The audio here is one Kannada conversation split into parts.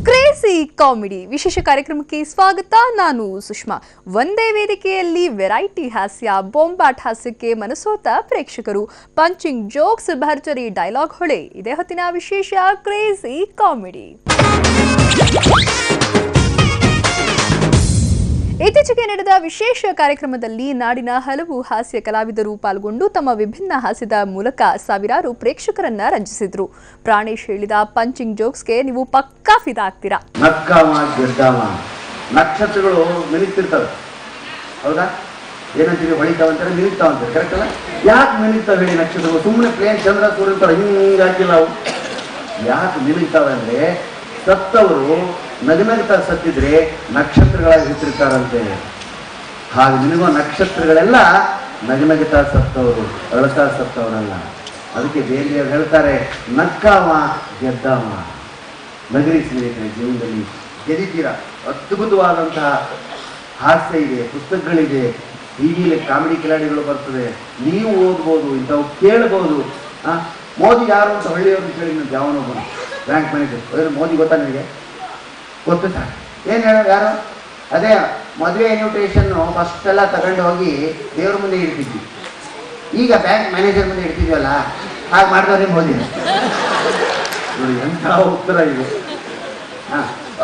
ಕ್ರೇಜಿ ಕಾಮಿಡಿ ವಿಶೇಷ ಕಾರ್ಯಕ್ರಮಕ್ಕೆ ಸ್ವಾಗತ. ನಾನು ಸುಷ್ಮಾ. ಒಂದೇ ವೇದಿಕೆಯಲ್ಲಿ ವೆರೈಟಿ ಹಾಸ್ಯ, ಬೊಂಬಾಟ್ ಹಾಸ್ಯಕ್ಕೆ ಮನಸೋತ ಪ್ರೇಕ್ಷಕರು, ಪಂಚಿಂಗ್ ಜೋಕ್ಸ್, ಭರ್ಜರಿ ಡೈಲಾಗ್ ಹೊಳೆ. ಇದೇ ಹೊತ್ತಿನ ವಿಶೇಷ ಕ್ರೇಜಿ ಕಾಮಿಡಿ. ಇತ್ತೀಚೆಗೆ ನಡೆದ ವಿಶೇಷ ಕಾರ್ಯಕ್ರಮದಲ್ಲಿ ನಾಡಿನ ಹಲವು ಹಾಸ್ಯ ಕಲಾವಿದರು ಪಾಲ್ಗೊಂಡು ತಮ್ಮ ವಿಭಿನ್ನ ಹಾಸ್ಯದ ಮೂಲಕ ಸಾವಿರಾರು ಪ್ರೇಕ್ಷಕರನ್ನ ರಂಜಿಸಿದ್ರು. ಪ್ರಾಣೇಶ್ ಹೇಳಿದ ಪಂಚಿಂಗ್ ಜೋಕ್ಸ್ಗೆ ನೀವು ಪಕ್ಕಾ ಫಿದಾ ಆಗ್ತೀರಾ. ನಕ್ಷತ್ರಗಳು ಮಿನುಗ್ತಿರ್ತವೆ, ಹೌದಾ? ಏನಂತೀವಿ, ಹೊಳಿತಾವಂತಾರೆ, ಮಿನುಗ್ತಾವಂತಾರೆ, ಕರೆಕ್ಟ್ ಅಲ್ಲ? ಯಾಕೆ ಮಿನುಗ್ತಾವೆ ಹೇಳಿ? ನಕ್ಷತ್ರಗಳು ಸುಮ್ಮನೆ ಪ್ಲೇನ್ ಚಂದ್ರ ಸೂರ್ಯ ಹಿಂಗೆ ಹಾಕಿಲ್ಲ ಅವು. ಯಾಕೆ ಮಿನುಗ್ತಾವೆ ಅಂದ್ರೆ, ಸತ್ತವರು ನಗನಗ್ತಾ ಸತ್ತಿದ್ರೆ ನಕ್ಷತ್ರಗಳಾಗಿ ಹುಟ್ಟಿರ್ತಾರಂತೆ. ಹಾಗೆ ನಿನಗೋ ನಕ್ಷತ್ರಗಳೆಲ್ಲ ನಗನಗ್ತಾ ಸತ್ತವರು, ಅಳತಾ ಸತ್ತವರಲ್ಲ. ಅದಕ್ಕೆ ಬೇರೆಯವ್ರು ಹೇಳ್ತಾರೆ, ನಕ್ಕಾವ ಗೆದ್ದವ. ನಗರಿ ಸ್ನೇಹಿತರೆ, ಜೀವನದಲ್ಲಿ ಗೆದ್ದಿದ್ದೀರಾ. ಅದ್ಭುತವಾದಂತಹ ಹಾಸ್ಯ ಇದೆ, ಪುಸ್ತಕಗಳಿದೆ, ಟಿವಿಯಲ್ಲಿ ಕಾಮಿಡಿ ಕಿಲಾಡಿಗಳು ಬರ್ತದೆ, ನೀವು ಓದ್ಬೋದು, ಇಂಥವು ಕೇಳ್ಬೋದು. ಮೋದಿ ಯಾರು ಅಂತ ಹಳ್ಳಿಯವ್ರನ್ನ ಕೇಳಿ ನಾನು ಯಾವನೊಬ್ಬನು ಬ್ಯಾಂಕ್ ಮ್ಯಾನೇಜರ್. ಮೋದಿ ಗೊತ್ತಾ ನಿನಗೆ? ಗೊತ್ತು ಸರ್. ಏನು ಹೇಳೋದು? ಯಾರು? ಅದೇ ಮದುವೆ ಇನ್ವಿಟೇಷನ್ನು ಫಸ್ಟ್ ಎಲ್ಲ ತಗೊಂಡು ಹೋಗಿ ದೇವ್ರ ಮುಂದೆ ಇಡ್ತಿದ್ವಿ, ಈಗ ಬ್ಯಾಂಕ್ ಮ್ಯಾನೇಜರ್ ಮುಂದೆ ಇಡ್ತಿದ್ವಲ್ಲ, ಹಾಗೆ ಮಾಡಿದವ್ರೆ ಮೋದಿ. ನೋಡಿ ಎಂಥ ಉತ್ತರ ಇದೆ.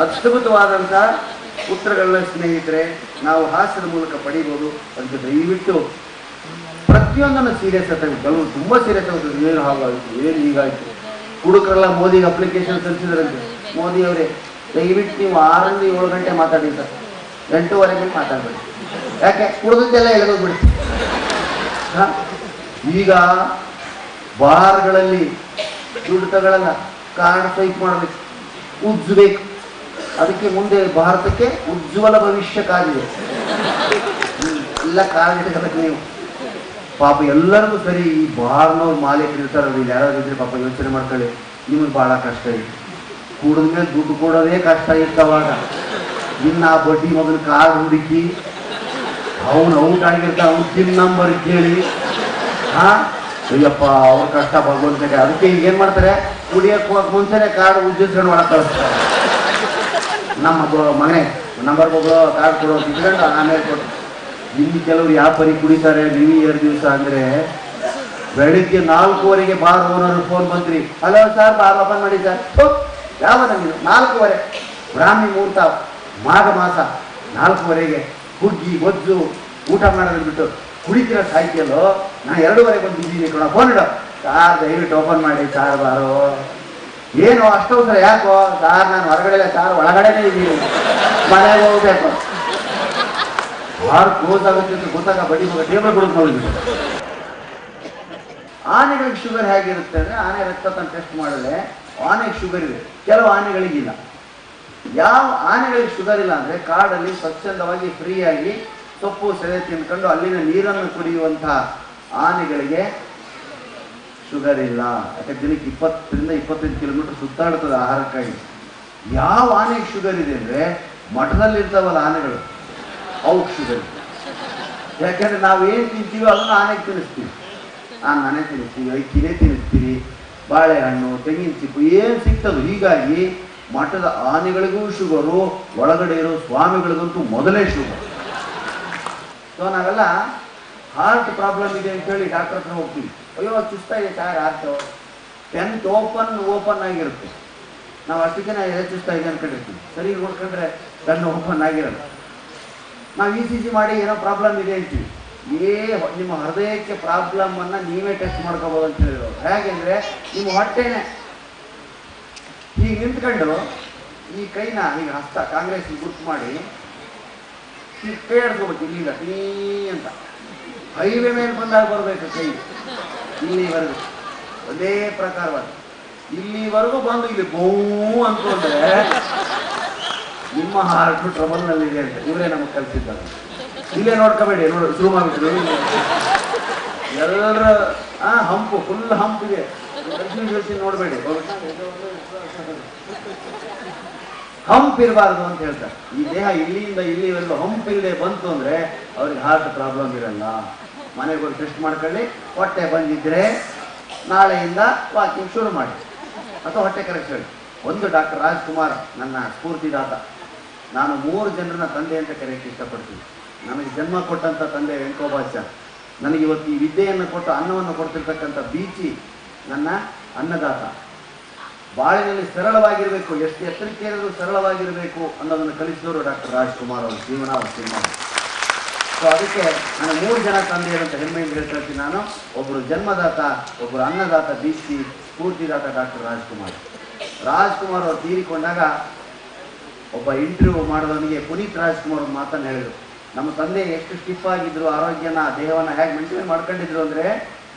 ಅದ್ಭುತವಾದಂಥ ಉತ್ತರಗಳನ್ನ ಸ್ನೇಹಿತರೆ ನಾವು ಹಾಸ್ಯದ ಮೂಲಕ ಪಡಿಬೋದು. ಅದಕ್ಕೆ ದಯವಿಟ್ಟು ಪ್ರತಿಯೊಂದನ್ನು ಸೀರಿಯಸ್ ಆಗಿ, ಕೆಲವು ತುಂಬ ಸೀರಿಯಸ್ ಆಗುತ್ತೆ. ಏನು ಹಾಗಾಯಿತು, ಏನು ಹೀಗಾಯಿತು, ಹುಡುಗರೆಲ್ಲ ಮೋದಿಗೆ ಅಪ್ಲಿಕೇಶನ್ ಸಲ್ಲಿಸಿದ್ರಂತೆ. ಮೋದಿ ಅವರೇ ದಯವಿಟ್ಟು ನೀವು 6 ರಿಂದ 7 ಗಂಟೆ ಮಾತಾಡಿ ಸರ್, 8:30 ಮೇಲೆ ಮಾತಾಡಬೇಡಿ, ಯಾಕೆ ಕುಡಿದದ್ದೆಲ್ಲ ಎಳೆದೋಗ್ಬಿಡಿ. ಈಗ ಬಾರ್ಗಳಲ್ಲಿ ದುಡ್ಡು ತಗೊಳ್ಳಲ್ಲ, ಕಾರ್ಡ್ ಸ್ವೈಪ್ ಮಾಡಬೇಕು, ಉಜ್ಜಬೇಕು. ಅದಕ್ಕೆ ಮುಂದೆ ಭಾರತಕ್ಕೆ ಉಜ್ವಲ ಭವಿಷ್ಯ ಕಾದಿದೆ. ಎಲ್ಲ ಕಾರ್ಡ್ ಇಟ್ಕೋಬೇಕು ನೀವು. ಪಾಪ ಎಲ್ಲರಿಗೂ ಸರಿ, ಈ ಬಾರ್ನವ್ರು ಮಾಲೀಕರು ಇರ್ತಾರಲ್ಲ, ಇಲ್ಲಿ ಯಾರಾದ್ರೂ ಇದ್ರೆ ಪಾಪ ಯೋಚನೆ ಮಾಡ್ಕೊಳ್ಳಿ, ನಿಮಗೆ ಭಾಳ ಕಷ್ಟ ಇದೆ. ಕುಡಿದ್ಮೇಲೆ ದುಡ್ಡು ಕೊಡೋದೇ ಕಷ್ಟ ಇರ್ತಾವಾಗ. ಇನ್ನು ಆ ಬಡ್ಡಿ ಮಗನ ಕಾರ್ಡ್ ಹುಡುಕಿ ಅವನು ಔಟ್ ಆಗಿರ್ತಾನೆ, ಅವ್ನು ಪಿನ್ ನಂಬರ್ ಕೇಳಿ, ಅಯ್ಯಪ್ಪ ಅವ್ರ ಕಷ್ಟ ಭಗವಂತನಿಗೆ. ಅದಕ್ಕೆ ಈಗ ಏನು ಮಾಡ್ತಾರೆ, ಕುಡಿಯೋಕೆ ಹೋಗಕ್ಕೆ ಮುಂಚೆನೆ ಕಾರ್ಡ್ ಉಜ್ಜಿಸ್ಕೊಂಡು ಒಳಗೆ ಕಳಿಸ್ತಾರೆ. ನಮ್ಮ ಮಗನೇ ನಂಬರ್ ಒಬ್ಬರು ಕಾರ್ಡ್ ಕೊಡೋದು ಇಟ್ಕೊಂಡು ಆಮೇಲೆ ಕೊಟ್ಟು. ಇನ್ನು ಕೆಲವರು ಯಾವ ಪರಿ ಕುಡಿತಾರೆ ನ್ಯೂ ಇಯರ್ ದಿವಸ ಅಂದರೆ, ಬೆಳಿಗ್ಗೆ 4:15 ಬಾರ್ ಓನರ್ ಫೋನ್ ಬಂದ್ರಿ, ಹಲೋ ಸರ್ ಬಾರ್ ಓಪನ್ ಮಾಡಿ ಸರ್. ಯಾವಾಗ ನೀವು 4:15 ಬ್ರಾಹ್ಮಿ ಮುಹೂರ್ತ, ಮಾಘ ಮಾಸ 4:15 ಹುಗ್ಗಿ ಗೊಜ್ಜು ಊಟ ಮಾಡೋದನ್ನ ಬಿಟ್ಟು ಕುಡಿತೀರ ಸಾಹಿತ್ಯಲ್ಲೋ. ನಾನು 2:15 ಬಂದಿದ್ದೀನಿ ಕಣ, ಫೋನ್ ಇಡೋ ಸಾರ್, ದಯವಿಟ್ಟು ಓಪನ್ ಮಾಡಿ ಸಾರ್ ಬಾರು. ಏನು ಅಷ್ಟವಸರ ಯಾಕೋ ಸಾರ್? ನಾನು ಹೊರಗಡೆ ಸಾರ್, ಒಳಗಡೆನೇ ಇದ್ದೀನಿ, ಮನೆಗೆ ಹೋಗ್ಬೇಕು. ಬಾರ್ ಕ್ಲೋಸ್ ಆಗುತ್ತೆ ಅಂತ ಗೊತ್ತಾಗ ಬಡ್ಡಿ ಮಗ ಟೇಬಲ್ ಕೊಡೋದು ನೋಡಿಬಿಟ್ಟು. ಆನೆಗಳಿಗೆ ಶುಗರ್ ಹೇಗಿರುತ್ತೆ ಅಂದರೆ, ಆನೆ ರಕ್ತ ಟೆಸ್ಟ್ ಮಾಡಿದ್ರೆ ಆನೆಗೆ ಶುಗರ್ ಇದೆ, ಕೆಲವು ಆನೆಗಳಿಗಿಲ್ಲ. ಯಾವ ಆನೆಗಳಿಗೆ ಶುಗರ್ ಇಲ್ಲ ಅಂದರೆ, ಕಾಡಲ್ಲಿ ಸ್ವಚ್ಛಂದವಾಗಿ ಫ್ರೀಯಾಗಿ ಸೊಪ್ಪು ಸೆರೆ ತಿನ್ಕೊಂಡು ಅಲ್ಲಿನ ನೀರನ್ನು ಕುಡಿಯುವಂತಹ ಆನೆಗಳಿಗೆ ಶುಗರ್ ಇಲ್ಲ. ಯಾಕೆ ದಿನಕ್ಕೆ 20 ರಿಂದ 25 ಕಿಲೋಮೀಟರ್ ಸುತ್ತಾಡ್ತದೆ ಆಹಾರಕ್ಕಾಗಿ. ಯಾವ ಆನೆಗೆ ಶುಗರ್ ಇದೆ ಅಂದರೆ, ಮಠದಲ್ಲಿರ್ತಾವಲ್ಲ ಆನೆಗಳು, ಅವಕ್ಕೆ ಶುಗರ್ ಇದೆ. ಯಾಕೆಂದರೆ ನಾವೇನು ತಿಂತೀವೋ ಅದನ್ನು ಆನೆಗೆ ತಿನ್ನಿಸ್ತೀವಿ. ನಾನೇ ತಿನ್ನಿಸ್ತೀವಿ, ಅಕ್ಕಿನೇ ತಿನ್ನಿಸ್ತೀವಿ, ಬಾಳೆಹಣ್ಣು, ತೆಂಗಿನ ಚಿಪ್ಪು ಏನು ಸಿಗ್ತದೆ. ಹೀಗಾಗಿ ಮಠದ ಆನೆಗಳಿಗೂ ಶುಗರು, ಒಳಗಡೆ ಇರೋ ಸ್ವಾಮಿಗಳಿಗಂತೂ ಮೊದಲೇ ಶುಗರ್. ಸೊ ನಾವೆಲ್ಲ ಹಾರ್ಟ್ ಪ್ರಾಬ್ಲಮ್ ಇದೆ ಅಂತೇಳಿ ಡಾಕ್ಟರ್ ಹತ್ರ ಹೋಗ್ತೀವಿ. ಅಯ್ಯೋ ಚುಸ್ತಾ ಇದೆ ಸರ್ ಹಾರ್ಟ್, 10th ಓಪನ್ ಆಗಿರುತ್ತೆ. ನಾವು ಅಷ್ಟಕ್ಕೆ ಚುಸ್ತಾ ಇದೆ ಅನ್ಕೊಂಡಿರ್ತೀವಿ. ಸರಿ ನೋಡ್ಕೊಂಡ್ರೆ ಕಣ್ಣು ಓಪನ್ ಆಗಿರಲ್ಲ. ನಾವು ECG ಮಾಡಿ ಏನೋ ಪ್ರಾಬ್ಲಮ್ ಇದೆ ಅಂತೀವಿ. ನಿಮ್ಮ ಹೃದಯಕ್ಕೆ ಪ್ರಾಬ್ಲಮನ್ನು ನೀವೇ ಟೆಸ್ಟ್ ಮಾಡ್ಕೋಬೋದು ಅಂತ ಹೇಳಿರೋರು. ಹೇಗೆ ಅಂದರೆ, ನಿಮ್ಮ ಹೊಟ್ಟೆನೆ ಹೀಗೆ ನಿಂತ್ಕೊಂಡು ಈ ಕೈನ ಈಗ ಹಸ್ತ ಕಾಂಗ್ರೆಸ್ ಗುರ್ತು ಮಾಡಿ ಈಗ ಕೈ ಆಡ್ಸ್ಕೋಬೇಕು. ಇಲ್ಲಿಂದ ಟೀ ಅಂತ ಹೈವೇ ಮೇಲೆ ಬಂದಾಗ ಬರಬೇಕು ಕೈ, ಇಲ್ಲಿವರೆಗೂ ಒಂದೇ ಪ್ರಕಾರವಾದ. ಇಲ್ಲಿವರೆಗೂ ಬಂದು ಇಲ್ಲಿ ಬೋ ಅಂದ್ಕೊಂಡ್ರೆ ನಿಮ್ಮ ಹಾರ್ಟ್ ಟ್ರಬಲ್ನಲ್ಲಿದೆ ಅಂತ ಇವರೇ ನಮಗೆ ಕಲಿಸಿದ್ದಾರೆ. ಇಲ್ಲೇ ನೋಡ್ಕೋಬೇಡಿ, ಶುರು ಮಾಡಿಬಿಟ್ರು ಎಲ್ಲರ ಹಂಪು, ಫುಲ್ ಹಂಪ್ ಇದೆ, ನೋಡಬೇಡಿ. ಹಂಪ್ ಇರಬಾರ್ದು ಅಂತ ಹೇಳ್ತಾರೆ. ಈ ದೇಹ ಇಲ್ಲಿಂದ ಇಲ್ಲಿವರೆಗೂ ಹಂಪ್ ಇಲ್ಲದೆ ಬಂತು ಅಂದರೆ ಅವ್ರಿಗೆ ಹಾರ್ಟ್ ಪ್ರಾಬ್ಲಮ್ ಇರಲ್ಲ. ಮನೆಗೆ ಹೋಗಿ ಟೆಸ್ಟ್ ಮಾಡ್ಕೊಳ್ಳಿ. ಹೊಟ್ಟೆ ಬಂದಿದ್ರೆ ನಾಳೆಯಿಂದ ವಾಕಿಂಗ್ ಶುರು ಮಾಡಿ. ಅಥವಾ ಹೊಟ್ಟೆ ಕರೆಕ್ಷನ್. ಒಂದು ಡಾಕ್ಟರ್ ರಾಜ್ಕುಮಾರ್ ನನ್ನ ಸ್ಫೂರ್ತಿದಾತ. ನಾನು 3 ಜನರನ್ನ ತಂದೆ ಅಂತ ಕರೆಯೋಕ್ಕೆ ಇಷ್ಟಪಡ್ತೀನಿ. ನನಗೆ ಜನ್ಮ ಕೊಟ್ಟಂಥ ತಂದೆ ವೆಂಕೋಬಾಚಾರ್ಯ, ನನಗೆ ಇವತ್ತು ಈ ವಿದ್ಯೆಯನ್ನು ಕೊಟ್ಟು ಅನ್ನವನ್ನು ಕೊಡ್ತಿರ್ತಕ್ಕಂಥ ಬೀಚಿ ನನ್ನ ಅನ್ನದಾತ. ಬಾಳಿನಲ್ಲಿ ಸರಳವಾಗಿರಬೇಕು, ಎಷ್ಟು ಎತ್ತರಕ್ಕೆ ಏನಾದರೂ ಸರಳವಾಗಿರಬೇಕು ಅನ್ನೋದನ್ನು ಕಲಿಸಿದವರು ಡಾಕ್ಟರ್ ರಾಜ್ಕುಮಾರ್ ಅವರು, ಜೀವನ ಅವ್ರ ಸಿನಿಮಾ. ಸೊ ಅದಕ್ಕೆ ನಾನು 3 ಜನ ತಂದೆಯರು ಅಂತ ಹೆಮ್ಮೆಯಿಂದ ಹೇಳ್ಕೊಳ್ತೀನಿ. ನಾನು ಒಬ್ಬರು ಜನ್ಮದಾತ, ಒಬ್ಬರು ಅನ್ನದಾತ ಬೀಚಿ, ಸ್ಫೂರ್ತಿದಾತ ಡಾಕ್ಟರ್ ರಾಜ್ಕುಮಾರ್. ರಾಜ್ಕುಮಾರ್ ಅವರು ತೀರಿಕೊಂಡಾಗ ಒಬ್ಬ ಇಂಟರ್ವ್ಯೂ ಮಾಡಿದವನಿಗೆ ಪುನೀತ್ ರಾಜ್ಕುಮಾರ್ ಒಂದು ಮಾತನ್ನು ಹೇಳಿದರು. ನಮ್ಮ ತಂದೆ ಎಷ್ಟು ಸ್ಟಿಫ್ ಆಗಿದ್ರು, ಆರೋಗ್ಯನ ದೇಹವನ್ನು ಹೇಗೆ ಮೇಂಟೈನ್ ಮಾಡ್ಕೊಂಡಿದ್ರು ಅಂದರೆ,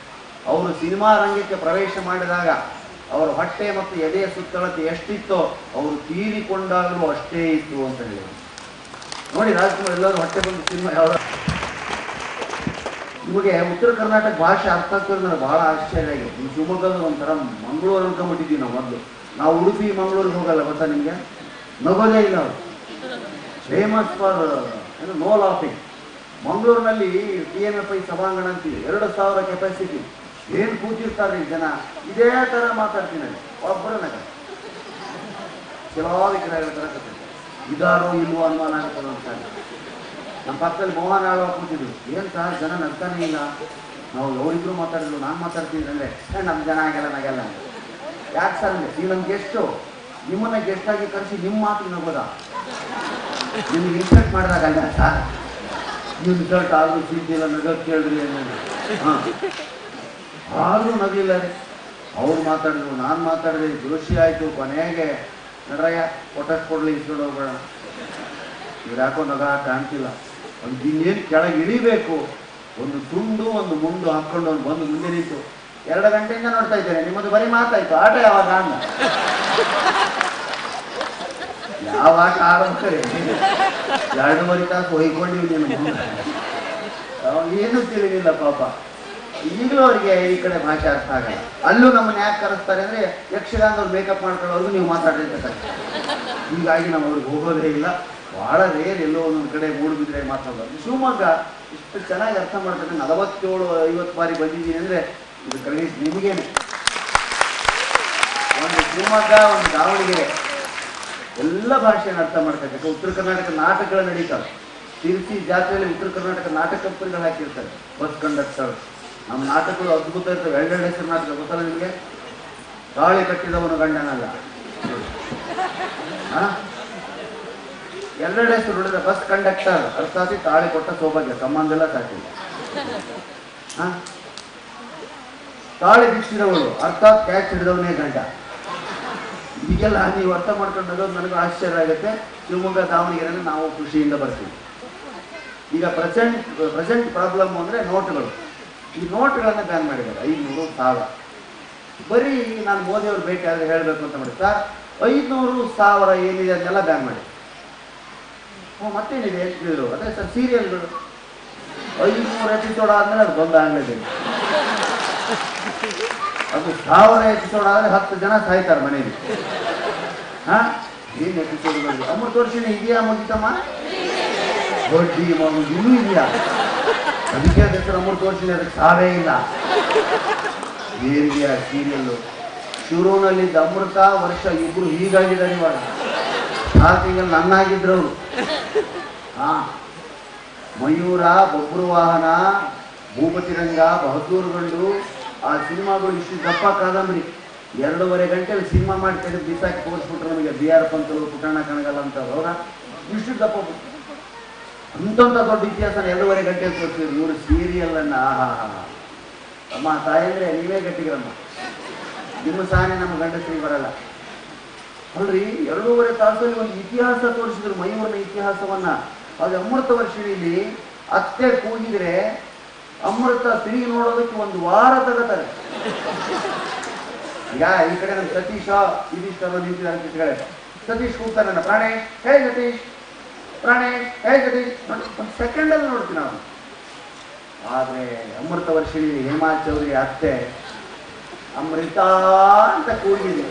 ಅವರು ಸಿನಿಮಾ ರಂಗಕ್ಕೆ ಪ್ರವೇಶ ಮಾಡಿದಾಗ ಅವರ ಹೊಟ್ಟೆ ಮತ್ತು ಎದೆಯ ಸುತ್ತಳತೆ ಎಷ್ಟಿತ್ತೋ ಅವರು ತೀರಿಕೊಂಡಾಗಲೂ ಅಷ್ಟೇ ಇತ್ತು ಅಂತ ಹೇಳಿದರು. ನೋಡಿ ರಾಜ್ಕುಮಾರ್ ಎಲ್ಲರೂ ಹೊಟ್ಟೆ ಬಂದು ಸಿನಿಮಾ ಯಾವ. ನಿಮಗೆ ಉತ್ತರ ಕರ್ನಾಟಕ ಭಾಷೆ ಅರ್ಥ ಆಗ್ತದೆ ನನಗೆ ಭಾಳ ಆಶ್ಚರ್ಯ ಆಗಿದೆ. ನಿಮ್ಮ ಶಿವಮೊಗ್ಗದ ಒಂಥರ ಮಂಗಳೂರು ಅನ್ಕೊಂಡ್ಬಿಟ್ಟಿದ್ದೀವಿ ನಾವು. ಮೊದಲು ನಾವು ಉಡುಪಿ ಮಂಗಳೂರಿಗೆ ಹೋಗಲ್ಲ, ಗೊತ್ತಾ ನಿಮಗೆ? ನಗೋದೇ ಇಲ್ಲ. ಅವರು ಫೇಮಸ್ ಫಾರ್ ನೋ ಲಾಫಿಂಗ್. ಮಂಗಳೂರಿನಲ್ಲಿ TMFI ಸಭಾಂಗಣ ಅಂತೀವಿ, 2000 ಕೆಪಾಸಿಟಿ. ಏನು ಕೂತಿರ್ತಾರೆ ಜನ, ಇದೇ ಥರ ಮಾತಾಡ್ತೀನಿ. ಒಬ್ಬರು ನಗ ಕೆಲವಾರು ತರ ಇದಾರೋ ಇಲ್ವೋ ಅನುಮಾನ ಆಗುತ್ತದೆ ಅಂತ. ನಮ್ಮ ಪಕ್ಕದಲ್ಲಿ ಮೋಹನ್ ಆಳ್ವ ಕೂತಿದ್ರು. ಏನು ಸರ್ ಜನ ನಗ್ತಾನೆ ಇಲ್ಲ, ನಾವು ಅವರಿಬ್ರು ಮಾತಾಡಿದ್ರು, ನಾನು ಮಾತಾಡ್ತಿದ್ದೀನಿ ಅಂದರೆ ನಮ್ಮ ಜನ ಆಗಲ್ಲ ನಗಲ್ಲ. ಯಾಕೆ ಸರ್ ಅಂದರೆ, ನೀವು ನಮ್ಗೆ ಗೆಸ್ಟು, ನಿಮ್ಮನ್ನ ಗೆಸ್ಟ್ ಆಗಿ ಕರೆಸಿ ನಿಮ್ಮ ಮಾತು ನಗೋದ, ನಿಮ್ಗೆ ಇನ್ಸ್ಪೆಕ್ಟ್ ಮಾಡಿದಾಗಲ್ಲ ಸರ್, ನಿಮ್ಮ ಶರ್ಟ್ ಆದರೂ ಸಿದ್ದಿಲ್ಲ ನಗೋದು ಕೇಳಿದ್ರಿ ಅನ್ನೋದು. ಹಾಂ, ಆದರೂ ನಗಲಿಲ್ಲ ರೀ. ಅವ್ರು ಮಾತಾಡಿದ್ರು, ನಾನು ಮಾತಾಡಿದೆ, ಖುಷಿ ಆಯಿತು. ಕೊನೆಗೆ ನಡ್ರಯ್ಯ ಕೊಟ್ಟಷ್ಟು ಕೊಡಲಿ, ಇಸ್ಕೊಂಡು ಹೋಗ್ಬೇಡ. ಇವ್ರು ಯಾಕೋ ನಗ ಕಾಣ್ತಿಲ್ಲ. ಒಂದು ಇನ್ನೇನು ಕೆಳಗೆ ಇಳಿಬೇಕು, ಒಂದು ತುಂಡು ಒಂದು ಮುಂಡು ಹಾಕ್ಕೊಂಡು ಅವ್ನು ಬಂದು ಮುಂದೆ ನಿಂತು 2 ಗಂಟೆಯಿಂದ ನೋಡ್ತಾ ಇದ್ದೇನೆ, ನಿಮ್ಮದು ಬರೀ ಮಾತಾಯ್ತು, ಆಟ ಯಾವಾಗ ಅನ್ನ ಯಾವಾಗ ಆರಂಭಕರೇ 2.5 ತಾಸು ಹೊಯ್ಕೊಂಡಿವಿ. ನೀನು ಏನು ತಿಳಿಲಿಲ್ಲ ಪಾಪ. ಈಗಲೂ ಅವರಿಗೆ ಈ ಕಡೆ ಭಾಷೆ ಅರ್ಥ ಆಗಲ್ಲ. ಅಲ್ಲೂ ನಮ್ಮನ್ನ ಯಾಕೆ ಕರೆಸ್ತಾರೆ ಅಂದರೆ, ಯಕ್ಷಗಾನದವ್ರು ಮೇಕಪ್ ಮಾಡ್ಕೊಳ್ಳೋರ್ಗು ನೀವು ಮಾತಾಡಿರ್ತಾರೆ. ಹೀಗಾಗಿ ನಾವು ಅವ್ರಿಗೆ ಹೋಗೋದೇ ಇಲ್ಲ. ಭಾಳ ರೇರ್, ಎಲ್ಲೋ ಒಂದೊಂದು ಕಡೆ ಮೂಡುಬಿದ್ರೆ ಮಾತಾಡೋದು. ಶಿವಮೊಗ್ಗ ಇಷ್ಟು ಚೆನ್ನಾಗಿ ಅರ್ಥ ಮಾಡ್ತಾರೆ. 47-50 ಬಾರಿ ಬಂದಿದ್ದೀನಿ ಅಂದರೆ ಇದು ಕರೆಕ್ಟ್ ನಿಮಗೇನೆ. ಒಂದು ಶಿವಮೊಗ್ಗ, ಒಂದು ದಾವಣಗೆರೆ, ಎಲ್ಲ ಭಾಷೆಯನ್ನು ಅರ್ಥ ಮಾಡ್ತಾರೆ. ಉತ್ತರ ಕರ್ನಾಟಕ ನಾಟಕಗಳು ನಡೀತಾವೆ. ತಿರುಚಿ ಜಾತ್ರೆಯಲ್ಲಿ ಉತ್ತರ ಕರ್ನಾಟಕ ನಾಟಕ ಕಂಪನಿಗಳು ಹಾಕಿರ್ತಾರೆ, ಬಸ್ ಕಂಡಕ್ಟರ್. ನಮ್ಮ ನಾಟಕಗಳು ಅದ್ಭುತ ಇರ್ತವೆ. 2 ಹೆಸರು ನಾಟಕ ಗೊತ್ತಲ್ಲ ನಿಮಗೆ? ತಾಳಿ ಕಟ್ಟಿದವನು ಗಂಡನಲ್ಲ, 2 ಹೆಸರು ನೋಡಿದ್ರೆ ಬಸ್ ಕಂಡಕ್ಟರ್ ಅರ್ಥಾತ್ ತಾಳಿ ಕೊಟ್ಟ ಸೌಭಾಗ್ಯ, ಸಂಬಂಧ ಎಲ್ಲ ಸಾಕಿಲ್ಲ. ತಾಳಿ ಬಿಡಿಸಿದವಳು ಅರ್ಥಾತ್ ಕ್ಯಾಚ್ ಹಿಡಿದವನೇ ಗಂಡ. ಈಗೆಲ್ಲ ನೀವು ಅರ್ಥ ಮಾಡ್ಕೊಂಡಾಗ ನನಗೂ ಆಶ್ಚರ್ಯ ಆಗುತ್ತೆ. ಶಿವಮೊಗ್ಗ ದಾವಣಗೆರೆಯಲ್ಲಿ ನಾವು ಖುಷಿಯಿಂದ ಬರ್ತೀವಿ. ಈಗ ಪ್ರೆಸೆಂಟ್ ಪ್ರಾಬ್ಲಮ್ ಅಂದರೆ ನೋಟ್ಗಳು. ಈ ನೋಟ್ಗಳನ್ನು ಬ್ಯಾನ್ ಮಾಡಿದ್ದಾರೆ, 500, 1000. ಬರೀ ನಾನು ಮೋದಿಯವ್ರು ಭೇಟಿ ಆದರೆ ಹೇಳಬೇಕು ಅಂತ ಮಾಡಿ, ಸರ್ 500, 1000 ಏನಿದೆ ಅದನ್ನೆಲ್ಲ ಬ್ಯಾನ್ ಮಾಡಿ. ಮತ್ತೇನಿದೆ ಹೇಳಿದ್ರು, ಅದೇ ಸರ್ ಸೀರಿಯಲ್ಗಳು 500 ಎಪಿಸೋಡ್ ಆದಮೇಲೆ ಅದು ಬಂದ ಆಗಲೇಬೇಕು. ಅದು 1000 ಎಪಿಸೋಡ್ ಆದರೆ 10 ಜನ ಸಾಯ್ತಾರೆ ಮನೇಲಿ. ಏನು ಎಪಿಸೋಡ್ಗಳು? ಅಮೃತ ವರ್ಷನೇ ಇದೆಯಾ ಮುಗಿತಮ್ಮ? ದೊಡ್ಡಿ ಮಗು ಇನ್ನೂ ಇದೆಯಾ? ಅದಕ್ಕೆ ಹೆಸರು ಅಮೃತ ವರ್ಷನೇ, ಅದಕ್ಕೆ ಸಾವೇ ಇಲ್ಲ. ಏನಿದೆಯಾ ಸೀರಿಯಲ್ಲು? ಶುರುವಿನಲ್ಲಿದ್ದ ಅಮೃತ ವರ್ಷ ಇಬ್ಬರು ಹೀಗಾಗಿದ್ದಾರೆ ಇವಾಗ. 6 ತಿಂಗಳು ನನ್ನಾಗಿದ್ರು ಅವರು. ಮಯೂರ, ಬೊಬ್ರು ವಾಹನ, ಭೂಪತಿ ರಂಗ, ಬಹದ್ದೂರು ಗಂಡು, ಆ ಸಿನಿಮಾಗಳು ಇಷ್ಟು ದಪ್ಪ ಕಾದಂಬರಿ. 2.5 ಗಂಟೆಯಲ್ಲಿ ಸಿನಿಮಾ ಮಾಡಿ ತೆಗೆದು ಬಿಸಾಕಿ ತೋರಿಸ್ಬಿಟ್ರು ನಮಗೆ. BR ಪಂತಲು, ಪುಟ್ಟಣ್ಣ ಕಣಗಲ್ಲ ಅಂತ ಅವರ ಇಷ್ಟು ದಪ್ಪ ಅಂಥ ದೊಡ್ಡ ಇತಿಹಾಸ 2.5 ಗಂಟೆಯಲ್ಲಿ ತೋರಿಸಿದ್ರು. ಇವರು ಸೀರಿಯಲನ್ನು ಅಮ್ಮ ತಾಯಂದ್ರೆ ನೀವೇ ಗಟ್ಟಿಗಿರಮ್ಮ, ನಿಮ್ಮ ಸಹನೆ ನಮ್ಮ ಗಂಡಸರಿಗೆ ಬರಲ್ಲ ಅಲ್ರಿ. 2.5 ತಾಸಲ್ಲಿ ಒಂದು ಇತಿಹಾಸ ತೋರಿಸಿದ್ರು, ಮಯೂರನ ಇತಿಹಾಸವನ್ನ. ಅದು ಅಮೃತ ವರ್ಷಿಣಿಲಿ ಅತ್ತೆ ಕೂಗಿದ್ರೆ ಅಮೃತ ತಿರುಗಿ ನೋಡೋದಕ್ಕೆ 1 ವಾರ ತಗೋತಾರೆ. ಈಗ ಈ ಕಡೆ ನಮ್ಮ ಸತೀಶ ಇದಿಷ್ಟನ್ನು ನಿಂತಿದ್ದಾರೆ ಕಿಟ್ಗಳೇ. ಸತೀಶ್ ಕೂಗ್ತಾನೆ, ನನ್ನ ಪ್ರಾಣೇಶ್ ಹೇ ಸತೀಶ್, ಪ್ರಾಣೇಶ್ ಹೇ ಸತೀಶ್. ಒಂದು ಸೆಕೆಂಡಲ್ಲಿ ನೋಡ್ತೀನಿ ನಾವು. ಆದರೆ ಅಮೃತ ವರ್ಷಿಣಿ ಹೇಮಾ ಚೌಧರಿ ಅತ್ತೆ ಅಮೃತ ಅಂತ ಕೂಗಿದ್ವಿ.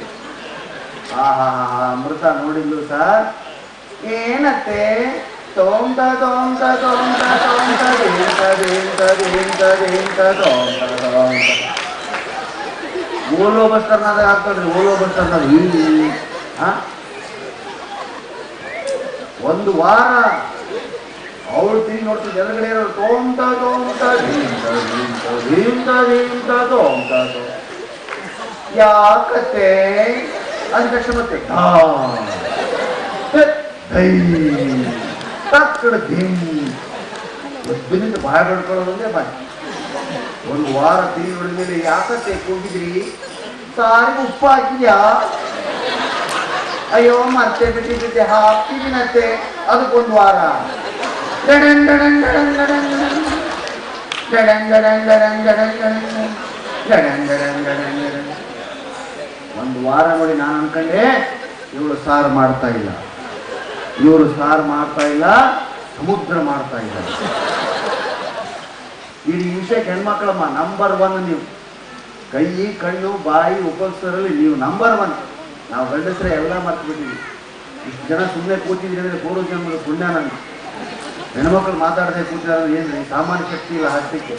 ಅಮೃತ ನೋಡಿದ್ಲು ಸರ್. ಏನತ್ತೆ? ತೋಂತ ತೋಂತ ತೋಂತ ತೋಂತ ದೇಂತ ದೇಂತ ದೇಂತ ದೇಂತ ತೋಂತ ತೋಂತ. ಓಲೋ ಬಸ್ ಟರ್ನಾದ ಹಾಕ್ಕೊಳ್ರಿ, ಓಲೋ ಬಸ್ ಟರ್ನಾದ ಒಂದು ವಾರ ಅವಳು ತಿಂದು ನೋಡ್ತಿದ್ದೆ ಎದುರುಗಡೆ ಯಾಕತ್ತೆ ಅಂದ ತಕ್ಷಣ ಮತ್ತೆ ಒಬ್ಬನಿಂದ ಬಾಯ್ ಬಡ್ಕೊಳ್ಳೋದಂದ್ರೆ ಬಾಯ್. ಒಂದು ವಾರ ತಿಂದು ನೋಡಿದ್ಮೇಲೆ ಯಾಕತ್ತೆ ಕೂಗಿದ್ರಿ, ಸಾರಿಗೆ ಉಪ್ಪು ಹಾಕಿದ್ಯಾ, ಅಯ್ಯೋ ಮತ್ತೆ ಬಿಟ್ಟಿದ್ದೆ ಹಾಕ್ತಿದ್ದೀನತ್ತೆ, ಅದಕ್ಕೊಂದು ವಾರ. ಒಂದು ವಾರ ನೋಡಿ ನಾನು ಅನ್ಕೊಂಡೆ ಇವಳು ಸಾರು ಮಾಡ್ತಾ ಇಲ್ಲ, ಇವರು ಸಾರು ಮಾಡ್ತಾ ಇಲ್ಲ, ಸಮುದ್ರ ಮಾಡ್ತಾ ಇಲ್ಲ. ಈ ವಿಷಯಕ್ಕೆ ಹೆಣ್ಮಕ್ಳಮ್ಮ ನಂಬರ್ 1 ನೀವು. ಕೈ ಕಣ್ಣು ಬಾಯಿ ಉಪಯೋಗಿಸೋದ್ರಲ್ಲಿ ನೀವು ನಂಬರ್ 1. ನಾವು ಗಂಡಸರೆ ಎಲ್ಲ ಮರ್ತು ಬಿಟ್ಟಿದ್ವಿ. ಇಷ್ಟು ಜನ ಸುಮ್ಮನೆ ಕೂತಿದ್ರಿ ಅಂದರೆ ಪೂರ್ವ ಜನ್ಮದ ಪುಣ್ಯ ನನಗೆ. ಹೆಣ್ಮಕ್ಳು ಮಾತಾಡದೆ ಕೂತಿದ್ರೆ ಏನ್ರಿ ಸಾಮಾನ್ಯ ಶಕ್ತಿ ಇಲ್ಲ ಹಾಸ್ಯಕ್ಕೆ.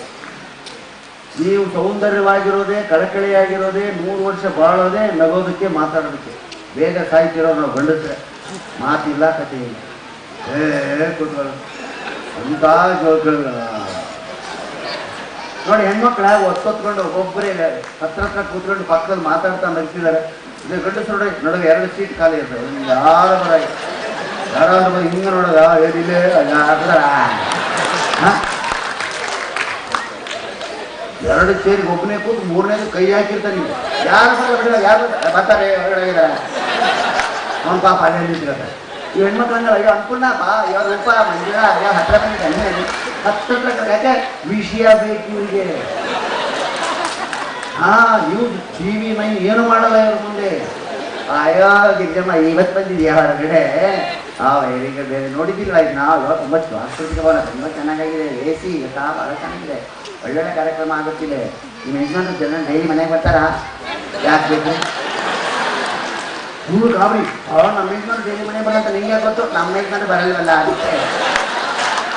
ನೀವು ಸೌಂದರ್ಯವಾಗಿರೋದೇ, ಕಳಕಳಿಯಾಗಿರೋದೇ, 100 ವರ್ಷ ಬಾಳೋದೇ ನಗೋದಕ್ಕೆ, ಮಾತಾಡೋದಕ್ಕೆ. ಬೇಗ ಸಾಯ್ತಿರೋ ನಾವು ಗಂಡಸ್ರೆ, ಮಾತಿಲ್ಲ ಕಥೆ ಇಲ್ಲ. ಕೂತ್ಕೊಳ್ಳ ಅಂತ ಜೋಗಳು ನೋಡಿ. ಹೆಣ್ಮಕ್ಳ ಒತ್ತೊತ್ಕೊಂಡು ಒಬ್ಬೊಬ್ಬರೇ ಹತ್ರ ಕೂತ್ಕೊಂಡು ಪಕ್ಕದಲ್ಲಿ ಮಾತಾಡ್ತಾ ನಗ್ತಿದ್ದಾರೆ. ಇದು ಗಂಡಸರು ನಡುವೆ 2 ಸೀಟ್ ಖಾಲಿ ಇರ್ತವೆ. ಯಾರಾದ್ರೂ ಹಿಂಗೆ ನೋಡೋದ ಏನಿಲ್ಲೇ ಎರಡು ಚೇರಿಗೆ ಒಬ್ಬನೇ ಕೂತು 3ನೇದು ಕೈ ಹಾಕಿರ್ತಾನೆ. ಯಾರು ಯಾರು ಬರ್ತಾರೆ ಹೊರಗಡೆ ಅವನು ಪಾಪ ಅಲ್ಲೇ ನಿಂತಿರ್ತಾರೆ. ಈ ಹೆಣ್ಮಕ್ಳಂಗ ಅಯ್ಯೋ ಅನ್ಪೂರ್ಣ ಬಾ, ಯಾವ್ದು ರೂಪ ಮಂಜುಳ ಯಾವ ಹತ್ರ ಬಂದಿದ್ದೆ ಹತ್ರ ಯಾಕೆ ವಿಷಯ ಬೇಕು ಇವರಿಗೆ. ನೀವು ಟಿವಿ ಮೈ ಏನು ಮಾಡಲ್ಲ ಇವ್ರ ಮುಂದೆ. ಅಯ್ಯೋ ಗಿರ್ಜಮ್ಮ ಇವತ್ತು ಬಂದಿದ್ಯಾ ಹೊರಗಡೆ, ಈಗ ಬೇರೆ ನೋಡಿದ್ದಿಲ್ಲ. ಈಗ ನಾವು ತುಂಬ ಸಾಂಸ್ಕೃತಿಕ ಭವನ ತುಂಬ ಚೆನ್ನಾಗಿದೆ, AC ಇವತ್ತಾ ಭಾಳ ಚೆನ್ನಾಗಿದೆ, ಒಳ್ಳೊಳ್ಳೆ ಕಾರ್ಯಕ್ರಮ ಆಗುತ್ತಿದೆ. ನಿಮ್ಮ ಯಜಮಾನ ಜನ ಡೈಲಿ ಮನೆಗೆ ಬರ್ತಾರಾ? ಯಾಕೆ ಬೇಕು ಇವ್ರು ಗಾಬರಿ, ನಮ್ಮ ಯಜಮಾನ ಡೈಲಿ ಮನೆಗೆ ಬರಲ್ಲ ನಿಂಗೆ ಯಾಕೆ ಗೊತ್ತು? ನಮ್ಮ ಯಜಮಾನ ಬರಲ್ವಲ್ಲ ಅದಕ್ಕೆ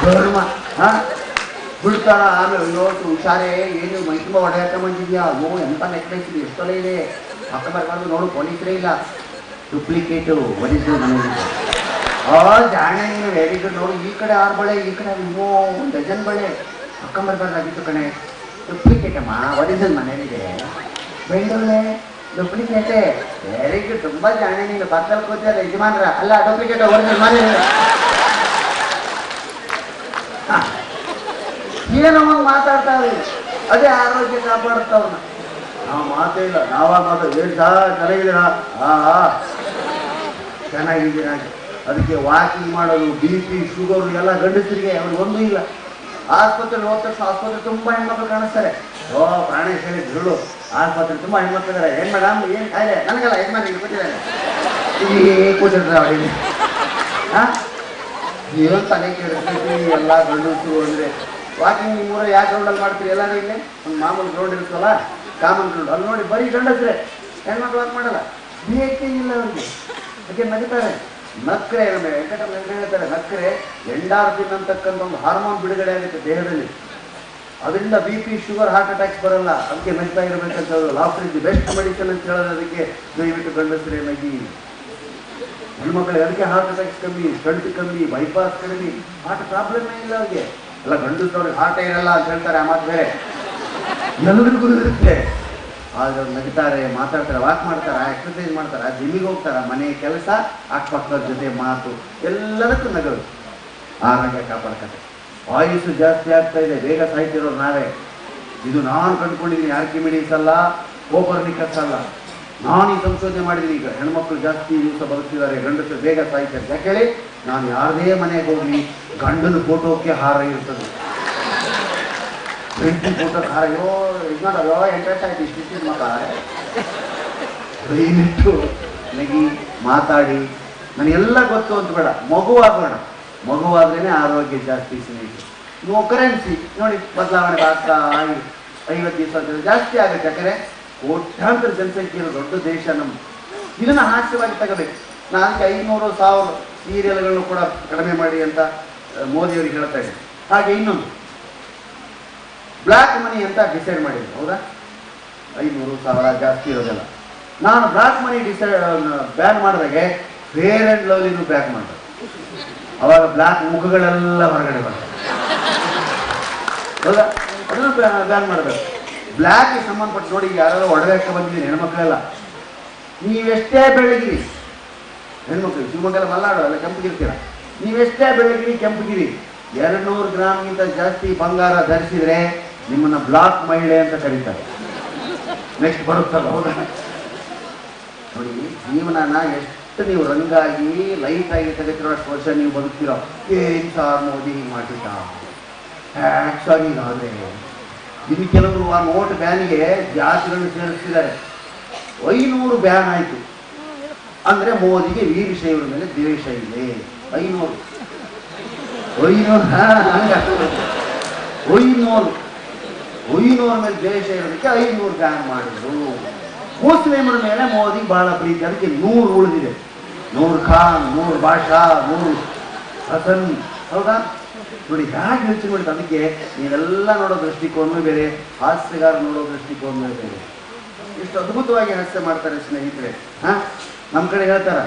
ಧರ್ಮ ಬಿಡ್ತಾರ. ಆಮೇಲೆ ನೋಟು ಹುಷಾರೇ, ಏನು ಮೈ ತುಂಬ ಹೊಡೆಯಕ್ಕ ಬಂದಿದ್ಯಾ, ಅಯ್ಯೋ ಎಂಥ ನೆಕ್ಲೆಸ್ ಇದೆ, ಎಷ್ಟೊಲೆ ಇದೆ, ಪಕ್ಕ ಬರ್ಬಾರ್ದು ನೋಡು, ಪೊಲೀಸರೇ ಇಲ್ಲ, ಡೂಪ್ಲಿಕೇಟು ಒರಿಜಿನಲ್ ಮನೆಯಲ್ಲಿ. ಜಾಣೆ ನೀನು, ವೆರಿ ಗುಡ್. ನೋಡು ಈ ಕಡೆ 6 ಬಳೆ, ಈ ಕಡೆ 1 ಡಜನ್ ಬಳೆ, ಪಕ್ಕ ಬರ್ಬಾರ್ದಾಗಿತ್ತು ಕಣೆ, ಡೂಪ್ಲಿಕೇಟ್ ಅಮ್ಮ, ಒರಿಜಿನಲ್ ಮನೆಯಲ್ಲಿದೆ. ಬೆಂಗಳೂರೇ ಡೂಪ್ಲಿಕೇಟೇ, ವೆರಿ ಗುಡ್, ತುಂಬ ಜಾಣೆ ನೀನು. ಪಕ್ಕದಲ್ಲಿ ಕೂತಿದ್ದಾರೆ ಯಜಮಾನ್ರ, ಅಲ್ಲ ಡೂಪ್ಲಿಕೇಟ್ ಒರಿಜಿನಲ್ ಮನೆ. ಏನೋ ಒಂದು ಮಾತಾಡ್ತಾವೆ, ಅದೇ ಆರೋಗ್ಯ ಕಾಪಾಡುತ್ತವನ್ನ. ನಾವು ಮಾತೇ ಇಲ್ಲ, ನಾವಾಗ ಮಾತಾಡ ಏನು ಚೆನ್ನಾಗಿದ್ದೀರಾ, ಚೆನ್ನಾಗಿದ್ದೀರಾ. ಅದಕ್ಕೆ ವಾಕಿಂಗ್ ಮಾಡೋದು, BP ಶುಗರು ಎಲ್ಲ ಗಂಡಸರಿಗೆ ಅವ್ರಿಗೆ ಒಂದೂ ಇಲ್ಲ. ಆಸ್ಪತ್ರೆಗೆ ಹೋದ ತಕ್ಷಣ ಆಸ್ಪತ್ರೆ ತುಂಬ ಹೆಣ್ಮಕ್ಳು ಕಾಣಿಸ್ತಾರೆ. ಪ್ರಾಣೇಶ್ ಹೇಳಿ ಧೃಳು ಆಸ್ಪತ್ರೆ ತುಂಬ ಹೆಣ್ಮಕ್ಳು ಇದ್ದಾರೆ. ಏನು ಮೇಡಮ್ ಏನು ಕಾಯಿಲೆ? ನನಗಲ್ಲ ಯಜಮಾನಿಗೆ ಗೊತ್ತಿದ್ದಾರೆ, ಈಗ ಕೂತಿರ್ತಾರೆ ಅವಳಿಗೆ. ಏನು ತಲೆ ಕೇಳಿಸ್ತೀವಿ ಎಲ್ಲ ಗಂಡಸರು ಅಂದರೆ. ವಾಕಿಂಗ್ ನಿಮ್ಮೂರ ಯಾವ ಗ್ರೌಂಡಲ್ಲಿ ಮಾಡ್ತೀರಿ? ಎಲ್ಲರೂ ಇಲ್ಲೇ ಒಂದು ಮಾಮೂಲು ಗ್ರೌಂಡ್ ಇರುತ್ತಲ್ಲ, ಕಾಮನ್ ಗ್ರೌಂಡ್, ಅಲ್ಲಿ ನೋಡಿ ಬರೀ ಗಂಡಸ್ರೆ, ಹೆಣ್ಮಕ್ಳು ವಾಕ್ ಮಾಡಲ್ಲ. ಬೇಕೇನಿಲ್ಲ ಅವ್ರಿಗೆ. ಅದಕ್ಕೆ ನಗ್ತಾರೆ. ನಕ್ಕರೆ ಹೇಳ್ತಾರೆ, ನಕ್ಕರೆ ಎಂಡಾರ್ಫಿನ್ ಅಂತಕ್ಕಂಥ ಒಂದು ಹಾರ್ಮೋನ್ ಬಿಡುಗಡೆ ಆಗುತ್ತೆ ದೇಹದಲ್ಲಿ. ಅದರಿಂದ BP ಶುಗರ್ ಹಾರ್ಟ್ ಅಟ್ಯಾಕ್ಸ್ ಬರಲ್ಲ. ಅದಕ್ಕೆ ನಗ್ತಾ ಇರಬೇಕಂತ ಹೇಳೋದು. Laughter is the best medicine ಅಂತ ಹೇಳೋದು. ಅದಕ್ಕೆ ದಯವಿಟ್ಟು ಗಂಡಸರೇ ನಗಿ. ಹೆಣ್ಮಕ್ಳಿಗೆ ಅದಕ್ಕೆ ಹಾರ್ಟ್ ಅಟ್ಯಾಕ್ಸ್ ಕಮ್ಮಿ, ಸ್ಟಂಟ್ ಕಮ್ಮಿ, ಬೈಪಾಸ್ ಕಡಿಮೆ, ಹಾರ್ಟ್ ಪ್ರಾಬ್ಲಮ್ಮೇ ಇಲ್ಲ ಅವ್ರಿಗೆ. ಎಲ್ಲ ಗಂಡಸವ್ರಿಗೆ ಹಾರ್ಟೇ ಇರಲ್ಲ ಅಂತ ಹೇಳ್ತಾರೆ, ಆ ಮಾತು ಬೇರೆ. ಎಲ್ಲರಿಗೂ ಇರುತ್ತೆ. ಆದರೆ ಅವ್ರು ನಗ್ತಾರೆ, ಮಾತಾಡ್ತಾರೆ, ವಾಕ್ ಮಾಡ್ತಾರೆ, ಎಕ್ಸರ್ಸೈಸ್ ಮಾಡ್ತಾರೆ, ಜಿಮ್ಮಿಗೆ ಹೋಗ್ತಾರೆ, ಮನೆ ಕೆಲಸ, ಅಕ್ಕಪಕ್ಕದ ಜೊತೆ ಮಾತು, ಎಲ್ಲದಕ್ಕೂ ನಗೋದು. ಆರೋಗ್ಯ ಕಾಪಾಡ್ತಾರೆ. ಆಯುಸ್ಸು ಜಾಸ್ತಿ ಆಗ್ತಾ ಇದೆ, ಬೇಗ ಸಾಯ್ತಿರೋರು ನಾವೇ. ಇದು ನಾನು ಕಂಡುಕೊಂಡಿದ್ದೀನಿ, ಆರ್ಕಿಮಿಡೀಸ್ ಅಲ್ಲ, ಕೋಪರ್ನಿಕಸ್ ಅಲ್ಲ, ನಾನು ಈ ಸಂಶೋಧನೆ ಮಾಡಿದ್ದೀನಿ. ಈಗ ಹೆಣ್ಮಕ್ಳು ಜಾಸ್ತಿ ದಿವಸ ಬದುಕ್ತಿದ್ದಾರೆ, ಗಂಡಸರು ಬೇಗ ಸಾಯ್ತಾರೆ. ಯಾಕೆ ಹೇಳಿ? ನಾನು ಯಾರದೇ ಮನೆಗೆ ಹೋಗಿ ಗಂಡನ ಫೋಟೋಕ್ಕೆ ಹಾರ ಇರ್ತದೆ, ಹೆಂಡತಿ ಫೋಟೋಕ್ಕೆ ಹಾರ ಇರೋ ಇದ್ಮಾಡೋ ಎಂಟ್ರೆಸ್ಟ್ ಆಯ್ತು. ಇಷ್ಟಿಷ್ಟು ಮಗ ದಯವಿಟ್ಟು ನಗಿ ಮಾತಾಡಿ. ನನಗೆಲ್ಲ ಗೊತ್ತು ಅಂತ ಬೇಡ, ಮಗುವಾಗೋಣ. ಮಗುವಾದ್ರೇ ಆರೋಗ್ಯ ಜಾಸ್ತಿ ಸ್ನೇಹಿತರೆ. ನೀವು ಕರೆನ್ಸಿ ನೋಡಿ ಬದಲಾವಣೆ ಆಗ್ತಾ 50 ದಿವಸ ಜಾಸ್ತಿ ಆಗುತ್ತೆ. ಯಾಕಂದರೆ ಕೋಟ್ಯಾಂತರ ಜನಸಂಖ್ಯೆ ಇರೋ ದೊಡ್ಡ ದೇಶ ನಮ್ಮ. ಇದನ್ನು ಹಾಸ್ಯವಾಗಿ ತಗೋಬೇಕು. ನಾನು 500,000 ಸೀರಿಯಲ್ಗಳನ್ನು ಕೂಡ ಕಡಿಮೆ ಮಾಡಿ ಅಂತ ಮೋದಿಯವರಿಗೆ ಹೇಳ್ತಾ ಇದ್ದೀನಿ. ಹಾಗೆ ಇನ್ನೊಂದು ಬ್ಲ್ಯಾಕ್ ಮನಿ ಅಂತ ಡಿಸೈಡ್ ಮಾಡಿದ್ರು. ಹೌದಾ? 500 1000 ಜಾಸ್ತಿ ಇರೋದೆಲ್ಲ. ನಾನು ಬ್ಲಾಕ್ ಮನಿ ಬ್ಯಾನ್ ಮಾಡಿದಾಗೆ ಫೇರ್ ಆ್ಯಂಡ್ ಲವ್ಲಿನೂ ಬ್ಯಾಕ್ ಮಾಡಿದೆ. ಅವಾಗ ಬ್ಲಾಕ್ ಮುಖಗಳೆಲ್ಲ ಹೊರಗಡೆ ಬರ್ತವೆ. ಹೌದಾ? ಅದನ್ನು ಬ್ಯಾನ್ ಮಾಡಬೇಕು. ಬ್ಲ್ಯಾಕ್ಗೆ ಸಂಬಂಧಪಟ್ಟ ನೋಡಿ, ಯಾರು ಒಡವೆಕ್ಕೆ ಬಂದಿದ್ದೀನಿ ಹೆಣ್ಮಕ್ಳೆಲ್ಲ, ನೀವೆಷ್ಟೇ ಬೆಳಗಿರಿ, ಹೆಣ್ಮಕ್ಳು ಶಿವಮೊಗ್ಗ ಮಲ್ನಾಡು ಎಲ್ಲ ಕೆಂಪಗಿರ್ತೀರ, ನೀವೆಷ್ಟೇ ಬೆಳಗಿರಿ ಕೆಂಪಗಿರಿ 200 ಗ್ರಾಮ್ಗಿಂತ ಜಾಸ್ತಿ ಬಂಗಾರ ಧರಿಸಿದ್ರೆ ನಿಮ್ಮನ್ನ ಬ್ಲಾಕ್ ಮಹಿಳೆ ಅಂತ ಕರೀತಾರೆ. ನೆಕ್ಸ್ಟ್ ಬರುತ್ತಲ್ಲ. ಹೌದಾ? ನೋಡಿ, ಜೀವನನ ಎಷ್ಟು ನೀವು ರಂಗಾಗಿ ಲೈಟಾಗಿ ತೆಗೆತಿರೋ ಅಷ್ಟು ವರ್ಷ ನೀವು ಬದುಕ್ತಿರೋ. ಏನು ಸಾರ್ ಮೋದಿ ಹಿಂಗೆ ಮಾಡಿಟ್ಟ, ಟ್ಯಾಕ್ಸ್ ಆಗಿದೆ. ಇನ್ನು ಕೆಲವರು ಆ ನೋಟ್ ಬ್ಯಾನಿಗೆ ಜಾತಿಗಳನ್ನು ಸೇರಿಸ್ತಿದ್ದಾರೆ. 500 ಬ್ಯಾನ್ ಆಯಿತು ಅಂದರೆ ಮೋದಿಗೆ ವೀರಶೈವರ ಮೇಲೆ ದ್ವೇಷ ಇದೆ. 500 ಮೇಲೆ ದ್ವೇಷ ಇರೋದಕ್ಕೆ 500 ಬ್ಯಾನ್ ಮಾಡಿದ್ರು. ಮುಸ್ಲಿಮರ ಮೇಲೆ ಮೋದಿ ಬಹಳ ಪ್ರೀತಿ, ಅದಕ್ಕೆ 100 ಉಳಿದಿದೆ. 100 ಖಾನ್, 100 ಬಾಷಾ, 100 ಹಸನ್. ಹೌದಾ? ನೋಡಿ ಹೇಗೆ ಯೋಚನೆ ಮಾಡಿದ್ದು. ಅದಕ್ಕೆ ನೀವೆಲ್ಲ ನೋಡೋ ದೃಷ್ಟಿಕೋನ ಬೇರೆ, ಹಾಸ್ಯಗಾರ ನೋಡೋ ದೃಷ್ಟಿಕೋನ ಬೇರೆ. ಎಷ್ಟು ಅದ್ಭುತವಾಗಿ ಹಾಸ್ಯ ಮಾಡ್ತಾರೆ ಸ್ನೇಹಿತರೆ. ನಮ್ಮ ಕಡೆ ಹೇಳ್ತಾರ,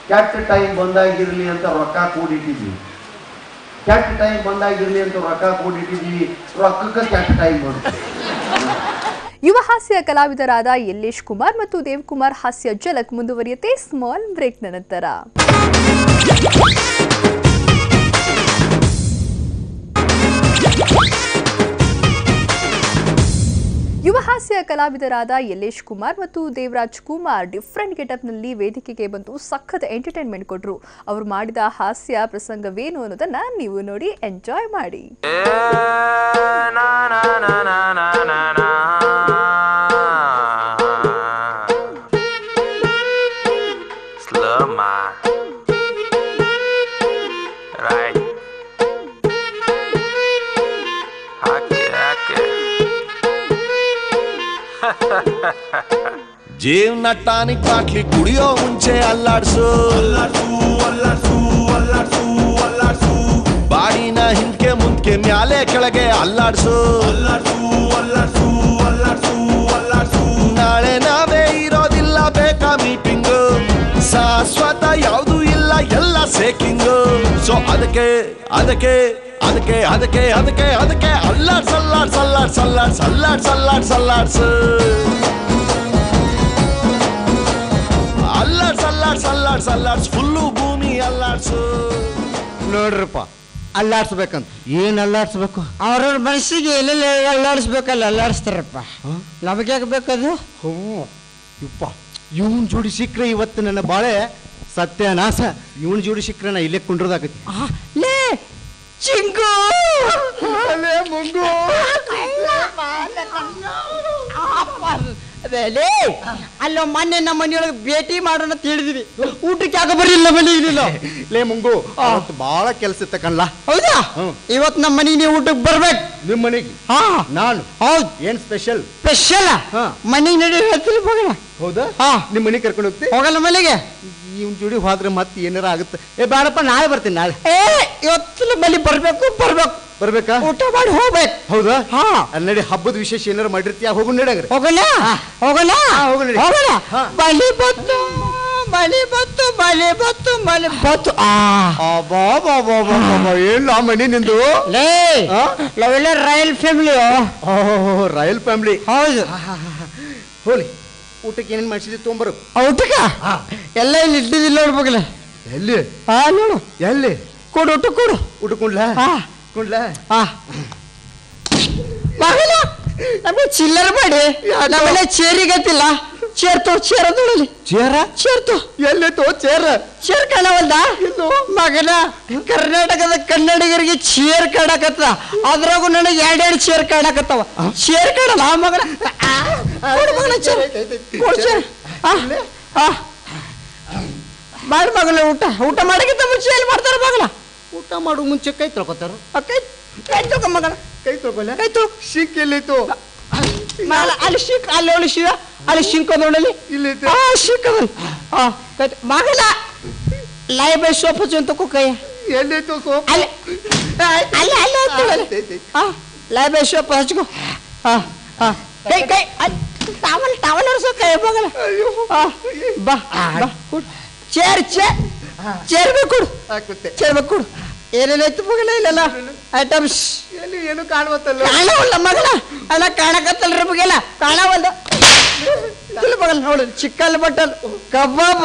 ಕ್ಯಾಟ್ ಟೈಮ್ ಬಂದಾಗಿರ್ಲಿ ಅಂತ ರೊಕ್ಕ ಕೂಡಿಟ್ಟಿದ್ವಿ. ಕ್ಯಾಟ್ ಟೈಮ್ ಬಂದಾಗಿರ್ಲಿ ಅಂತ ರೊಕ್ಕ ಕೂಡಿಟ್ಟಿದ್ವಿ, ರೊಕ್ಕಕ್ಕೆ ಕ್ಯಾಟ್ ಟೈಮ್ ಬರುತ್ತೆ. ಯುವ ಹಾಸ್ಯ ಕಲಾವಿದರಾದ ಯಲ್ಲೇಶ್ ಕುಮಾರ್ ಮತ್ತು ದೇವಕುಮಾರ್ ಹಾಸ್ಯ ಝಲಕ್ ಮುಂದುವರಿಯುತ್ತೆ ಸ್ಮಾಲ್ ಬ್ರೇಕ್ನ ನಂತರ. ಯುವ ಹಾಸ್ಯ ಕಲಾವಿದರಾದ ಯಲ್ಲೇಶ್ ಕುಮಾರ್ ಮತ್ತು ದೇವರಾಜ್ ಕುಮಾರ್ ಡಿಫ್ರೆಂಟ್ ಗೆಟಪ್ನಲ್ಲಿ ವೇದಿಕೆಗೆ ಬಂದು ಸಖತ್ ಎಂಟರ್ಟೈನ್ಮೆಂಟ್ ಕೊಟ್ಟರು. ಅವರು ಮಾಡಿದ ಹಾಸ್ಯ ಪ್ರಸಂಗವೇನು ಅನ್ನೋದನ್ನ ನೀವು ನೋಡಿ ಎಂಜಾಯ್ ಮಾಡಿ. ಜೀವನ ಟಾನಿಕ್ ಬಾಟ್ಲಿ ಕುಡಿಯೋ ಮುಂಚೆ ಅಲ್ಲಾಡ್ಸು, ಬಾಡಿನ ಹಿಂದ್ಕೆ ಮುಂದ್ಕೆ ಮ್ಯಾಲೆ ಕೆಳಗೆ ಅಲ್ಲಾಡ್ಸು. ನಾಳೆ ನಾವೇ ಇರೋದಿಲ್ಲ, ಬೇಕಾ ಮೀಟಿಂಗು, ಶಾಶ್ವತ ಯಾವುದು ಇಲ್ಲ, ಎಲ್ಲ ಸೇಕಿಂಗು. ಸೊ ಅದಕ್ಕೆ ಅದಕ್ಕೆ ಅದಕ್ಕೆ ಅದಕ್ಕೆ ಅದಕ್ಕೆ ಅದಕ್ಕೆ ಅಲ್ಲಾಡ್ಸ್ ಅಲ್ಲಾಡ್ಸ್ ಅಲ್ಲಾಡ್ಸ್ ಅಲ್ಲಾಡ್ಸ್ ಅಲ್ಲಾಡ್ಸ್ ಅಲ್ಲಾಡ್ಸ್ ಅಲ್ಲಾಡ್ಸು, ಅಲ್ಲಾಡ್ಸ್ ಅಲ್ಲಾಡ್ಸ್ ಅಲ್ಲಾಡ್ಸ್ ಅಲ್ಲಾಡ್ಸ್ ಫುಲ್ಲು ಭೂಮಿ ಅಲ್ಲಾಡ್ಸು. ನೋಡ್ರಪ್ಪ, ಅಲ್ಲಾಡ್ಸ್ಬೇಕಂತ ಏನ್ ಅಲ್ಲಾಡ್ಸ್ಬೇಕು? ಅವ್ರವ್ರ ಮನಸ್ಸಿಗೆ ಎಲ್ಲೆಲ್ಲ ಅಲ್ಲಾಡಿಸ್ಬೇಕಲ್ಲ ಅಲ್ಲಾಡಿಸ್ತಾರಪ್ಪ. ನಮಗೆ ಯಾಕೆ ಬೇಕದು? ಯಪ್ಪ, ಇವನ್ ಜೋಡಿ ಸಿಕ್ಕ್ರೆ ಇವತ್ತು ನನ್ನ ಬಾಳೆ ಸತ್ಯನಾಶ. ಇವನ್ ಜೋಡಿ ಸಿಕ್ಕ್ರೆ ನಾ ಇಲ್ಲೇ ಕುಂಡ್ರದಾಗತಿ. ಲೇ ಚಿಂಗು, ಲೇ ಮುಂಗು, ಅಲ್ಲೋ ಮೊನ್ನೆ ನಮ್ಮ ಮನೆಯೊಳಗೆ ಭೇಟಿ ಮಾಡೋಣ ತಿಳಿದಿರಿ, ಊಟಕ್ಕೆ ಯಾಕೆ ಬರಲಿಲ್ಲ ಮನೆಗೆ? ಲೇ ಮುಂಗು, ಬಾಳ ಕೆಲ್ಸ ಇತ್ತ ಕಣ್ಲಾ. ಹೌದಾ? ಇವತ್ತು ನಮ್ಮ ಮನೆಗೆ ನೀವು ಊಟಕ್ಕೆ ಬರ್ಬೇಕು. ನಿಮ್ ಮನೆಗೆ? ನಾನು? ಹೌದು. ಏನ್ ಸ್ಪೆಷಲ್? ಸ್ಪೆಷಲ್ ಮನೆಗೆ ನಡಿ ಹೇಳ್ತೀರಿ ಹೋಗೋಣ. ಹೌದಾ? ನಿಮ್ ಮನೆಗೆ ಕರ್ಕೊಂಡು ಹೋಗ್ತಿ? ಹೋಗಲ್ಲ ಮನೆಗೆ. ಇವ್ನ ಜೋಡಿ ಹೋದ್ರೆ ಮತ್ತೆ ಏನಾರ ಆಗುತ್ತೆ. ಬೇಡಪ್ಪ, ನಾಳೆ ಬರ್ತೀನಿ. ನಾಳೆ ಇವತ್ತು ಮನೆ ಬರ್ಬೇಕಾ? ಊಟ ಮಾಡಿ ಹೋಗ್ಬೇಕು. ಹೌದಾ? ಅಲ್ಲಿ ಹಬ್ಬದ ವಿಶೇಷ ಏನಾರು ಮಾಡಿರ್ತೀಯ? ಹೋಗು ನಡಂಗ್ರಿ. ಹೋಗೋಣ. ಬಲಿ ಬತ್ತು ಏನ್ ಮನೆ ನಿಂದು? ನಾವೆಲ್ಲ ರಾಯಲ್ ಫ್ಯಾಮಿಲಿ. Royal family? ಹೌದು. ಹೋಲಿ, ಊಟಕ್ಕೆ ಏನೇನು ಮಾಡಿಸಿದ್ವಿ ತೊಗೊಂಬರು. ಊಟಕ್ಕ ಎಲ್ಲ ಇಲ್ಲಿ ಇಟ್ಟಿದ್ದಿಲ್ಲ ನೋಡ್ಬೇಕಲ್ಲ. ಎಲ್ಲಿ? ನೋಡು. ಎಲ್ಲಿ? ಕೊಡು ಊಟ ಕೊಡು. ಊಟ ಕುಂಡ್ಲ ಮಗನ ನಮಗೆ ಚಿಲ್ಲರ್ ಮಾಡಿ ನಮ್ಮನೆ ಚೇರಿಗತ್ತಿಲ್ಲ. ಚೇರ್ ಅದೊಳಲಿ. ಚೇರ್ ಎಲ್ಲಿತ್ತು? ಚೇರ್ ಕಾಣವಲ್ದ ಮಗನ? ಕರ್ನಾಟಕದ ಕನ್ನಡಿಗರಿಗೆ ಚೇರ್ ಕಾಣಕತ್ತ, ಅದ್ರಾಗು ನನಗೆ 2 ಚೇರ್ ಕಾಣಕತ್ತವ. ಚೇರ್ ಕಾಣಲ್ಲ ಮಗನ. ಮಾಡಿ ಮಗನ ಊಟ ಮಾಡಕ್ಕಿಂತ ಮುಂಚೆ ಎಲ್ಲಿ ಮಾಡ್ತಾರ ಮಗನ? ಊಟ ಮಾಡೋ ಮುಂಚೆ ಕೈ ತೊಳ್ಕೊತಾರ. ಕೈ ತೊಳ್ಕೊ ಮಗನ. ಕೈ ತೊಳ್ಕೊಲ್ಲ? ಶಿಕ್ ಎಲ್ಲಿತ್ತು? ಅಲ್ಲಿ ಶಿಕ್, ಅಲ್ಲಿ ಶಿವ, ಅಲ್ಲಿ ಶಿಂಕ್ ಅದೊಳಲಿ. ಇಲ್ಲಿ ಶಿಕ್ ಅದ ಮಗನ. ಲೈ ಸೋಪ್ ಹಚ್ಚು ಅಂತ ಕೈ ಎಲ್ಲಿತ್ತು? ಸೋಪ್ ಲೈ ಸೋಪ್ ಹಚ್ಕೊ. ಕೈ ಟವಲ್ ಒರ್ಸೋ ಕೈ ಮಗನ ಬಾ ಕೊಡು ಚೇರ್ ಬೇಕು ಕೊಡು ಚೇರ್ ಬೇಕು ಕೊಡು ಏನೇನಾಯ್ತು ಮಗನ ಇಲ್ಲಲ್ಲ ಐಟಮ್ಸ್ ಏನು ಕಾಣುವತ್ತಲ್ಲ ಕಾಣವಲ್ಲ ಮಗನ ಅಲ್ಲ ಕಾಣಕತ್ತಲ್ರಿ ಮಗೆಲ್ಲ ಕಾಣವಲ್ಲ ಮಗನ ನೋಡು ಚಿಕ್ಕಲ್ ಬಟ್ಟಲ್ ಕಬಾಬ್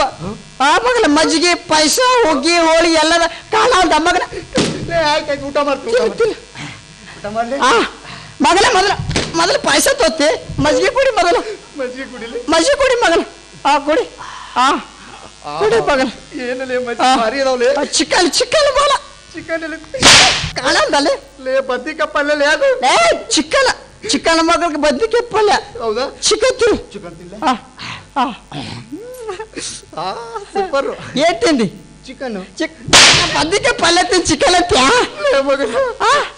ಆ ಮಗನ ಮಜ್ಜಿಗೆ ಪಾಯಸ ಹುಗ್ಗಿ ಹೋಳಿ ಎಲ್ಲದ ಕಾಣವಲ್ದ ಮಗನ ಆಯ್ತಾಯ್ತು ಊಟ ಮಾಡ್ತೀನಿ ಮಗನ ಮೊದಲು ಪಾಯಸ ತೋತಿ ಮಜ್ಜಿಗೆ ಕುಡಿ ಮೊದಲು ಮಜ್ಜಿಗೆ ಕುಡಿಲಿ ಮಜ್ಜಿಗೆ ಕುಡಿ ಮಗನ ಕುಡಿ ಕುಡಿ ಮಗನ ಏನಲ್ಲೇ ಮಜ್ಜಿಗೆ ಭಾರಿ ಅದಾವಲೇ ಚಿಕ್ಕಲ್ ಬಾಲ ಚಿಕನ್ ಕಾಣಲ್ದಲ್ಲಿ ಲೇ ಬದ್ನಿಕಾಯಿ ಪಲ್ಯ ಅದು ಚಿಕ್ಕನ ಮಗಳಿಗೆ ಬದ್ನಿಕಾಯಿ ಪಲ್ಯ ಹೌದಾ ಚಿಕನ್ ತಿರು ಚಿಕನ್ ತಿಲ್ಲ ಸೂಪರ್ ಏನ್ ತಿಂದಿ ಚಿಕನ್ ಬದ್ನಿಕಾಯಿ ಪಲ್ಯ ತಿಂದು ಚಿಕನ್ ಅಂತ್ಯಾ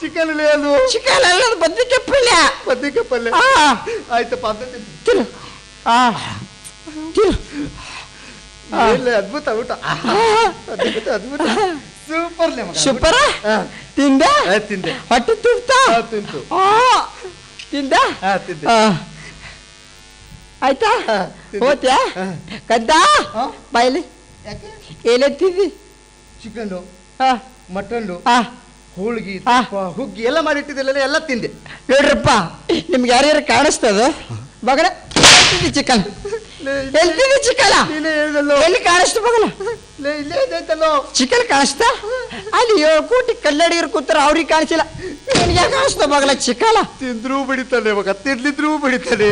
ಚಿಕನ್ ಲೇ ಅದು ಚಿಕನ್ ಅಲ್ಲ ಬದ್ನಿಕಾಯಿ ಪಲ್ಯ ಬದ್ನಿಕಾಯಿ ಪಲ್ಯ ಆಯ್ತಪ್ಪ ಅಂತ ತಿರು ತಿರು ಅದ್ಭುತ ಊಟ ಅದ್ಭುತ ಸೂಪರ್ ತಿಂದೆ ತಿಂದೆ ಹೊಟ್ಟೆ ತುಂಬ್ತಾ ತಿಂತು ತಿಂದ ತಿಂದೆ ಆಯ್ತಾ ಹೋತ್ಯಾ ಕದ್ದ ಬಾಯ್ಲಿ ಏನೇ ತಿಂದಿ ಚಿಕನ್ ಹಾ ಮಟನ್ ಹಾ ಹೋಳಿಗೆ ಹುಗ್ಗಿ ಎಲ್ಲ ಮಾಡಿಟ್ಟಿದ್ದಲ್ಲ ಎಲ್ಲ ತಿಂದೆ ನೋಡ್ರಪ್ಪ ನಿಮ್ಗೆ ಯಾರ್ಯಾರು ಕಾಣಿಸ್ತದ ಮಗನ ಚಿಕನ್ ಎಲ್ತಿದ್ದಿ ಚಿಕನ್ ಎಲ್ಲಿ ಕಾಣಿಸ್ತು ಮಗನ ಇಲ್ಲೇ ಇದೈತಲ್ಲೋ ಚಿಕನ್ ಕಾಣಿಸ್ತಾ ಅಲ್ಲಿ 7 ಕೋಟಿ ಕನ್ನಡಿಗರು ಕೂತಾರ ಅವ್ರಿಗೆ ಕಾಣಿಸಿಲ್ಲ ನಿನಗೆ ಕಾಣಿಸ್ತಾ ಮಗಲ ಚಿಕನ್ ತಿಂದ್ರೂ ಬಿಡಿತಾನೆ ಮಗ ತಿನ್ಲಿದ್ರೂ ಬಿಡಿತಾನೆ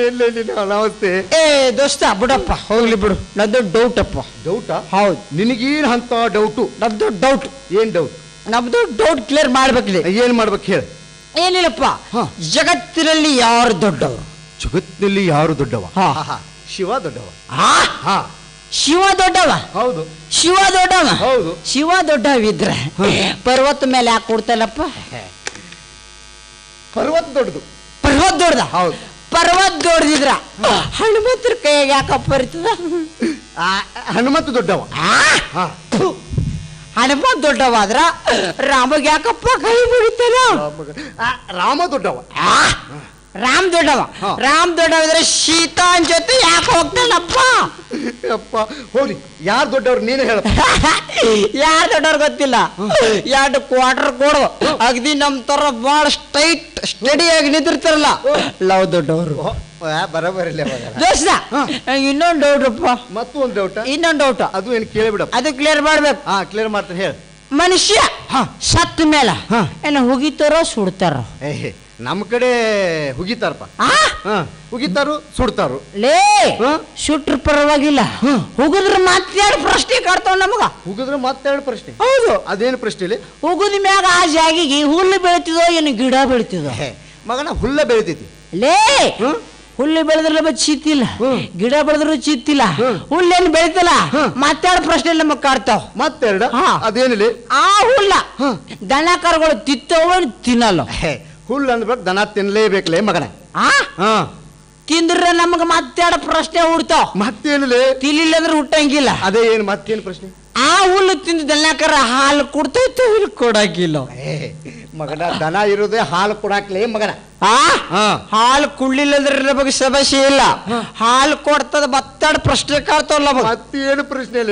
ಏನ್ಲೇ ನಿನ್ನ ಅನಾವಸ್ಥೆ ಏ ದೋಸ್ತ ಬಿಡಪ್ಪ ಹೋಗ್ಲಿ ಬಿಡು ನಮ್ದು ಡೌಟ್ ಅಪ್ಪ ಡೌಟಾ ಹೌದು ನಿನಗೇನ್ ಅಂತ ಡೌಟು ನಮ್ದು ಡೌಟ್ ಏನ್ ಡೌಟ್ ನಮ್ದು ಡೌಟ್ ಕ್ಲಿಯರ್ ಮಾಡ್ಬೇಕ್ಲಿ ಏನ್ ಮಾಡ್ಬೇಕು ಹೇಳ ಏನಿಲ್ಲಪ್ಪ ಜಗತ್ತಿನಲ್ಲಿ ಯಾರು ದೊಡ್ಡವರು ಜಗತ್ತಿನಲ್ಲಿ ಯಾರು ದೊಡ್ಡವ ಶಿವ ದೊಡ್ಡವ ಶಿವ ದೊಡ್ಡವ ಹೌದು ಶಿವ ದೊಡ್ಡವ ಹೌದು ಶಿವ ದೊಡ್ಡವಿದ್ರೆ ಪರ್ವತ ಮೇಲೆ ಯಾಕೆ ಕೊಡ್ತಲ್ಲಪ್ಪ ಪರ್ವತ ದೊಡ್ಡದು ಪರ್ವತ ದೊಡ್ಡದ ಹೌದು ಪರ್ವತ ದೊಡ್ಡದಿದ್ರ ಹನುಮಂತರ ಕೈಯಾಗ ಯಾಕಪ್ಪ ಬರ್ತದ ಹನುಮಂತ ದೊಡ್ಡವ ಹನುಮಂತ ದೊಡ್ಡವಾದ್ರ ರಾಮಗೆ ಯಾಕಪ್ಪ ಕೈ ಮುಗಿತಾನ ರಾಮ ದೊಡ್ಡವ ರಾಮ್ ದೊಡ್ಡವ ರಾಮ್ ದೊಡ್ಡವಿದ್ರೆ ಸೀತಾನ್ ಜೊತೆ ಯಾಕೆ ಹೋಗ್ತಾನಪ್ಪ ಅಪ್ಪ ಹೋಗ್ಲಿ ಯಾರು ದೊಡ್ಡವ್ರು ನೀನು ಹೇಳ ಯಾರು ದೊಡ್ಡವ್ರು ಗೊತ್ತಿಲ್ಲ 2 ಕ್ವಾರ್ಟರ್ ಕೊಡು ಅಗದಿ ನಮ್ ತರ ಬಹಳ ಸ್ಟಡಿಯಾಗಿ ನಿಂತಿರ್ತಾರಲ್ಲ ಲವ್ ದೊಡ್ಡವರು ಬರಬರಿಲ್ಲ ದೋಸ್ತ ಇನ್ನೊಂದು ಡೌಟ್ರಪ್ಪ ಮತ್ತೊಂದು ಡೌಟ್ ಇನ್ನೊಂದು ಡೌಟ್ ಅದು ಏನು ಕೇಳಿಬಿಡಪ್ಪ ಅದು ಕ್ಲಿಯರ್ ಮಾಡ್ಬೇಕು ಕ್ಲಿಯರ್ ಮಾಡ್ತಾನೆ ಹೇಳ ಮನುಷ್ಯ ಸತ್ತ ಮೇಲೆ ಏನ ಹುಗಿತಾರೋ ಸುಡ್ತಾರೋ ನಮ್ಮ ಕಡೆ ಹುಗಿತಾರಪ್ಪ ಹುಗಿತಾರು ಸುಡ್ತಾರು ಲೇ ಸುಟ್ರ ಪರವಾಗಿಲ್ಲ ಹುಗಿದ್ರ ಮತ್ತೆರಡು ಪ್ರಶ್ನೆ ಕಾಡ್ತಾವ ನಮಗ ಹುಗಿದ್ರ ಮತ್ತೆರಡು ಪ್ರಶ್ನೆ ಹೌದು ಅದೇನು ಪ್ರಶ್ನೆ ಇಲ್ಲಿ ಹುಗಿದ ಮ್ಯಾಗ ಆ ಜಾಗಿಗೆ ಹುಲ್ಲು ಬೆಳಿತಿದೋ ಏನು ಗಿಡ ಬೆಳಿತಿದೋ ಮಗನ ಹುಲ್ಲ ಬೆಳಿತೈತಿ ಲೇ ಹುಲ್ಲು ಬೆಳೆದ್ರೆ ಚಿತ್ತಿಲ್ಲ ಗಿಡ ಬೆಳೆದ್ರು ಚಿತ್ತಿಲ್ಲ ಹುಲ್ಲೇನು ಬೆಳಿತಲ್ಲ ಮತ್ತೆರಡು ಪ್ರಶ್ನೆ ನಮಗ್ ಕಾಡ್ತಾವ ಮತ್ತೆರಡು ಅದೇನಿಲ್ಲ ಆ ಹುಲ್ಲ ದನ ಕರುಗಳು ತಿತ್ತವ ತಿನ್ನಲ್ಲ ಹುಲ್ಲು ಅಂದ್ಬೇಕು ದನ ತಿನ್ಲೇಬೇಕಲೇ ಮಗನ ತಿಂದ್ರೆ ನಮಗ ಮತ್ತೆರಡು ಪ್ರಶ್ನೆ ಹುಡ್ತಾವ ಮತ್ತೇನಿಲ್ಲ ತಿಲಿಲ್ಲ ಅಂದ್ರೆ ಹುಟ್ಟಂಗಿಲ್ಲ ಅದೇ ಏನು ಮತ್ತೇನು ಪ್ರಶ್ನೆ ಆ ಹುಲ್ಲು ತಿಂದ ದನಕರ ಹಾಲು ಕೊಡ್ತೈತೆ ಕೊಡಾಕಿಲ್ಲ ಮಗನ ದನ ಇರೋದೇ ಹಾಲು ಕೊಡಾಕ್ಲೇ ಮಗನ ಹಾಲು ಕುಡ್ಲಿಲ್ಲ ಅಂದ್ರೆ ನಮಗೆ ಸಮಸ್ಯೆ ಇಲ್ಲ ಹಾಲು ಕೊಡ್ತದ ಮತ್ತೆರಡು ಪ್ರಶ್ನೆ ಕಾಡ್ತಾವಲ್ಲ ಮತ್ತೇನು ಪ್ರಶ್ನೆ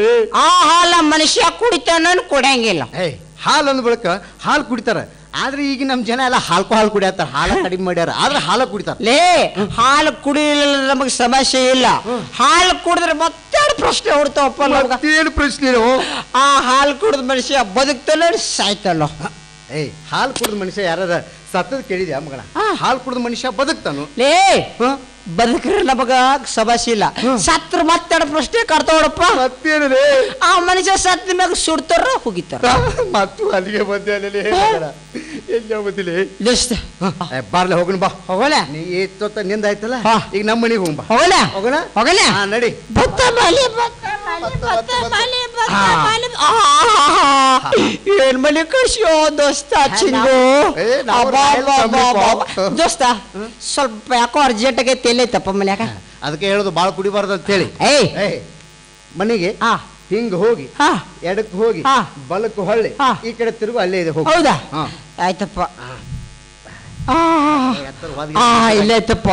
ಆ ಹಾಲ ಮನುಷ್ಯ ಕುಡಿತಾನ ಕೊಡಂಗಿಲ್ಲ ಹಾಲು ಅಂದ ಬಳಿಕ ಹಾಲು ಕುಡಿತಾರ ಆದ್ರೆ ಈಗ ನಮ್ ಜನ ಎಲ್ಲ ಹಾಲು ಕುಡಿಯತ್ತಾರ ಹಾಲು ಕಡಿಮೆ ಮಾಡ್ಯಾರ ಆದ್ರೆ ಹಾಲು ಕುಡಿತಾರ ಲೇ ಹಾಲು ಕುಡಿಲಿಲ್ಲ ನಮಗ್ ಸಮಸ್ಯೆ ಇಲ್ಲ ಹಾಲು ಕುಡಿದ್ರೆ ಮತ್ತೆರಡು ಪ್ರಶ್ನೆ ಹುಡ್ತಾವಪ್ಪ ಏನು ಪ್ರಶ್ನೆ ಆ ಹಾಲು ಕುಡಿದ ಮನುಷ್ಯ ಬದುಕ್ತಾನ ಸಾಯ್ತಲ್ಲ ಹಾಲು ಕುಡಿದ ಮನುಷ್ಯ ಯಾರದ ಸತ್ತದ ಕೇಳಿದ್ಯಾ ಮಗನ ಹಾಲು ಕುಡಿದ ಮನುಷ್ಯ ಬದುಕ್ತಾನು ಲೇ ಬದುಕ್ರೆ ನಮಗ ಸಮಸ್ಯೆ ಇಲ್ಲ ಸತ್ರ ಮತ್ತೆರಡು ಪ್ರಶ್ನೆ ಕಾಡ್ತಾವಪ್ಪ ಮತ್ತೇನಿದೆ ಆ ಮನುಷ್ಯ ಸತ್ತ ಮ್ಯಾಗ ಸುಡ್ತಾರ ಹೋಗಿತಾರ ಮತ್ತು ಅಲ್ಲಿಗೆ ಬಂದೆ ಬಾರ್ಲೆ ಹೋಗೋಣ ಬಾ ಹೋಗಲ ನೀ ಎಷ್ಟೊತ್ತ ನಿಂದ ಆಯ್ತಲ್ಲ ಈಗ ನಮ್ಮ ಮನೆಗೆ ಹೋಗೋಣ ಹೋಗಲ ಹೋಗೋಣ ಹೋಗಲ ನಡಿ ಏನ್ ಮನೆ ಕಳ್ಸಿಯೋ ದೋಸ್ತ ಚಿಂಗು ದೋಸ್ತ ಸ್ವಲ್ಪ ಯಾಕೋ ಅರ್ಜೆಂಟ್ ಆಗೈತೆ ಎಲ್ಲೈತಪ್ಪ ಮನ್ಯಾಗ ಅದಕ್ಕೆ ಹೇಳೋದು ಬಾಳ ಕುಡಿಬಾರ್ದು ಅಂತ ಹೇಳಿ ಮನೆಗೆ ಹಿಂಗ ಹೋಗಿ ಎಡಕ್ಕೆ ಹೋಗಿ ಬಲಕ್ಕೆ ಹೊಳ್ಳಿ ಈ ಕಡೆ ತಿರುಗು ಅಲ್ಲೇ ಇದೆ ಹೌದಾ ಆಯ್ತಪ್ಪ ಇಲ್ಲ ಐತಪ್ಪ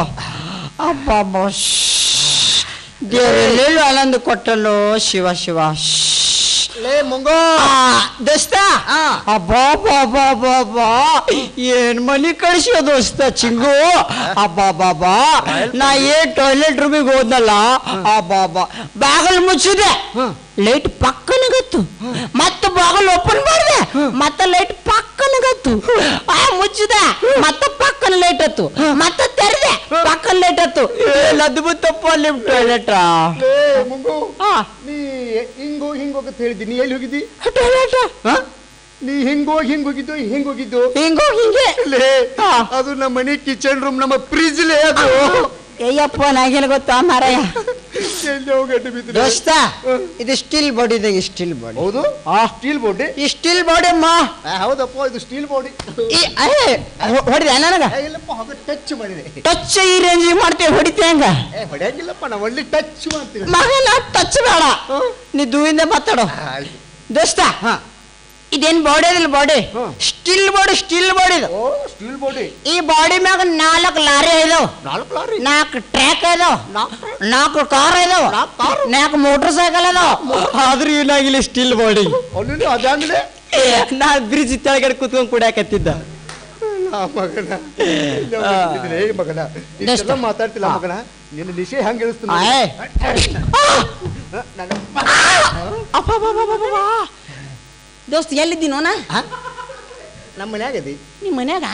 ಅಬ್ಬ ದೇವರೆಲ್ಲ ಆನಂದ ಕೊಟ್ಟಲ್ಲೋ ಶಿವ ಶಿವ ಲೇ ಮುಂಗೋ ದೋಸ್ತ ಅಬ್ಬಾ ಏನ್ ಮನಿ ಕಳಿಸ್ಯೋ ದೋಸ್ತ ಚಿಂಗು ಅಬ್ಬಾ ನಾ ಏನ್ ಟಾಯ್ಲೆಟ್ ರೂಮಿಗೆ ಹೋದ್ನಲ್ಲ ಅಬ್ಬಾ ಬಾಗಲ್ ಮುಚ್ಚಿದೆ ಲೈಟ್ ಪಕ್ಕನಗತ್ತು ಮತ್ತೆ ಬಾಗಲ್ ಓಪನ್ ಮಾಡಿದೆ ಮತ್ತೆ ಲೈಟ್ ಪಕ್ಕನಗತ್ತು ಮುಚ್ಚಿದೆ ಮತ್ತೆ ಪಕ್ಕನ ಲೈಟ್ ಹತ್ತು ಮತ್ತೆ ತೆರೆದೆ ಪಕ್ಕನ ಲೈಟ್ ಹತ್ತು ಅದ್ಭುತಪ್ಪ ನಿಮ್ ಟಾಯ್ಲೆಟ್ ಮುಂಗು ನೀ ಹಿಂಗೋಗತ್ ಹೇಳಿದ್ದಿ ನೀ ಎಲ್ಲಿ ಹೋಗಿದ್ದಿ ಟಾಯ್ಲೆಟ್ ನೀ ಹಿಂಗೋಗಿದ್ದು ಹಿಂಗೋಗಿದ್ದು ಹಿಂಗೆ ಅದು ನಮ್ಮ ಮನೆ ಕಿಚನ್ ರೂಮ್ ನಮ್ಮ ಫ್ರಿಜ್ ಲೇ ಅದು ಅಯ್ಯಪ್ಪ ನಾಗೇನು ಗೊತ್ತಾ ಮಾರಾಯ ದೋಸ್ತ ಇದು ಸ್ಟೀಲ್ ಬಾಡಿ ಇದೆ ಸ್ಟೀಲ್ ಬಾಡಿ ಹೌದು ಸ್ಟೀಲ್ ಬಾಡಿ ಈ ಸ್ಟೀಲ್ ಬಾಡಿ ಅಮ್ಮ ಹೌದಪ್ಪ ಇದು ಸ್ಟೀಲ್ ಬಾಡಿ ಹೊಡಿದೆ ನನಗ ಇಲ್ಲಪ್ಪ ಟಚ್ ಮಾಡಿದೆ ಟಚ್ ಈ ರೇಂಜ್ ಮಾಡ್ತೇವೆ ಹೊಡಿತೆ ಹಂಗ ಹೊಡೆಯಂಗಿಲ್ಲಪ್ಪ ನಾ ಒಳ್ಳೆ ಟಚ್ ಮಾಡ್ತೀವಿ ಮಗನ ಟಚ್ ಬೇಡ ನೀ ದೂರಿಂದ ಮಾತಾಡೋ ದೋಸ್ತ ಇದೇನ್ ಬಾಡಿ ಅದಿಲ್ಲ body steel body steel body steel body ಈ ಬಾಡಿ ಮ್ಯಾಗ 4 ಲಾರಿ ಇದಾವ 4 ಟ್ರ್ಯಾಕ್ ಇದಾವ 4 ಕಾರ್ ಇದಾವ 4 ಮೋಟರ್ ಸೈಕಲ್ ಇದಾವ ಆದ್ರೂ ಏನಾಗಿಲ್ಲ ಸ್ಟೀಲ್ ಬಾಡಿ ಅದಾಗ್ಲೇ ನಾ ಬ್ರಿಡ್ಜ್ ತೆಳಗಡೆ ಕುತ್ಕೊಂಡ್ ಕುಡಿಯಾಕತ್ತಿದ್ದ ಮಗನ ಮಾತಾಡ್ತಿಲ್ಲ ಮಗನ ನಿನ್ನ ನಿಶೆ ಹೆಂಗ್ ಹೇಳಿಸ್ತೀನಿ ದೋಸ್ತ್ ಎಲ್ಲಿದ್ದೀನೋನ ನಮ್ಮ ಮನ್ಯಾಗ ಅದಿ ನಿಮ್ಮ ಮನ್ಯಾಗ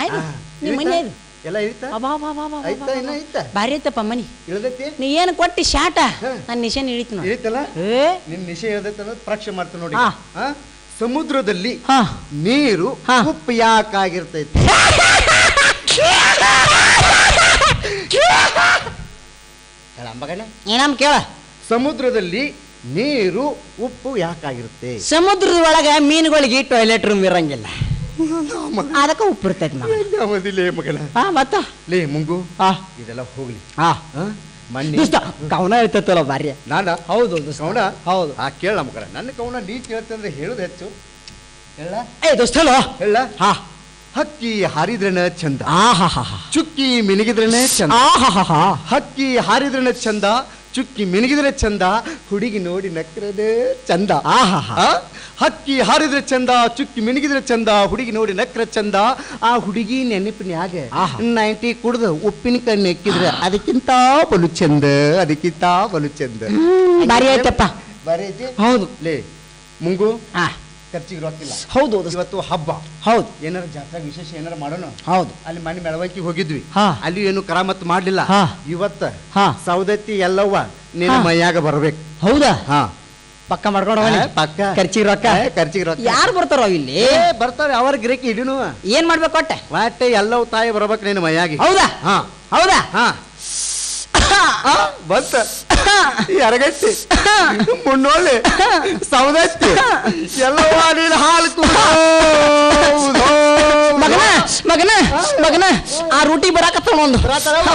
ನಿಮ್ಮ ಮನ್ಯಾಗ ಎಲ್ಲ ಐತಾ ಭಾರಿ ಐತಪ್ಪ ಮನಿ ಇಳ್ದೈತಿ ನೀ ಏನು ಕೊಟ್ಟಿ ಶಾಟ ನನ್ನ ನಿಶೆನ್ ಇಳಿತು ನೋಡಿ ಇಳಿತಲ್ಲ ನಿನ್ ನಿಶೆ ಇಳ್ದೈತೆ ಅನ್ನೋದು ಪರೀಕ್ಷೆ ಮಾಡ್ತೀನಿ ನೋಡಿ ಸಮುದ್ರದಲ್ಲಿ ನೀರು ಉಪ್ಪು ಯಾಕಾಗಿರ್ತೈತಿ ಏನಮ್ಮ ಕೇಳ ಸಮುದ್ರದಲ್ಲಿ ನೀರು ಉಪ್ಪು ಯಾಕಾಗಿರುತ್ತೆ ಸಮುದ್ರದ ಒಳಗ ಮೀನುಗಳಿಗೆ ಟಾಯ್ಲೆಟ್ ರೂಮ್ ಇರಂಗಿಲ್ಲ ಅದಕ್ಕೆ ಉಪ್ಪು ಇರ್ತೈತಿ ಮಗನ ಮತ್ತ ಲೇ ಮುಂಗು ಇದೆಲ್ಲ ಹೋಗ್ಲಿ ಕವನ ಇರ್ತೈತಲ್ಲ ಬಾರಿ ನಾನ ಹೌದು ಕವನ ಹೌದು ಕೇಳ ಮಗನ ನನ್ನ ಕವನ ನೀ ಕೇಳ್ತಂದ್ರೆ ಹೇಳುದು ಹೆಚ್ಚು ಹೇಳ ದೋಸ್ತಲ್ಲ ಹೇಳ ಹಕ್ಕಿ ಹಾರಿದ್ರನ ಚಂದ ಚುಕ್ಕಿ ಮಿನಿಗಿದ್ರನ ಚಂದ ಹಕ್ಕಿ ಹಾರಿದ್ರನ ಚಂದ ಚುಕ್ಕಿ ಮಿನಿಗಿದ್ರೆ ಚಂದ ಹುಡುಗಿ ನೋಡಿ ನಕ್ರದೆ ಚಂದ ಹಕ್ಕಿ ಹಾರಿದ್ರೆ ಚಂದ ಚುಕ್ಕಿ ಮಿನಿಗಿದ್ರೆ ಚಂದ ಹುಡುಗಿ ನೋಡಿ ನಕ್ರ ಚಂದ ಆ ಹುಡುಗಿ ನೆನಪಿನ್ಯಾಗ 90 ಕುಡ್ದು ಉಪ್ಪಿನಕಾಯಿ ನೆಕ್ಕಿದ್ರೆ ಅದಕ್ಕಿಂತ ಬಲು ಚಂದ ಅದಕ್ಕಿಂತ ಬಲು ಚಂದ ಬಾರಿ ಆಯ್ತಪ್ಪ ಬಾರಿ ಐತಿ ಹೌದು ಲೇ ಮುಂಗು ಖರ್ಚಿಗೆ ರೊಕ್ಕಿಲ್ಲ ಹೌದು ಇವತ್ತು ಹಬ್ಬ ಹೌದು ಏನಾರ ಜಾತ್ರಾ ವಿಶೇಷ ಏನಾರ ಮಾಡೋಣ ಹೌದು ಅಲ್ಲಿ ಮನೆ ಮೆಳವಣಿಗೆ ಹೋಗಿದ್ವಿ ಅಲ್ಲಿ ಏನು ಕರಾಮತ್ ಮಾಡ್ಲಿಲ್ಲ ಇವತ್ತ ಸೌದತ್ತಿ ಎಲ್ಲವ್ವ ನಿನ್ನ ಮೈಯಾಗ ಬರ್ಬೇಕು ಹೌದಾ ಪಕ್ಕ ಮಾಡ್ಕೊಂಡು ಪಕ್ಕ ಖರ್ಚಿಗೆ ರೊಕ್ಕ ಯಾರು ಬರ್ತಾರೋ ಇಲ್ಲಿ ಬರ್ತಾರೆ ಅವ್ರ ಗಿರಕಿ ಹಿಡಿನು ಏನ್ ಮಾಡ್ಬೇಕು ಒಟ್ಟೆ ವಾಟೆ ಎಲ್ಲವೂ ತಾಯಿ ಬರ್ಬೇಕು ನಿನ್ನ ಮೈಯಾಗಿ ಹೌದಾ ಹೌದಾ ಬಂತ ಎರಗಟ್ಟಿ ಮುನ್ನೋಳೆ ಸೌದತ್ತಿ ಎಲ್ಲವ ನೀನು ಹಾಲು ಮಗನ ಆ ರೂಟಿ ಬರಾಕತ್ತ ಒಂದು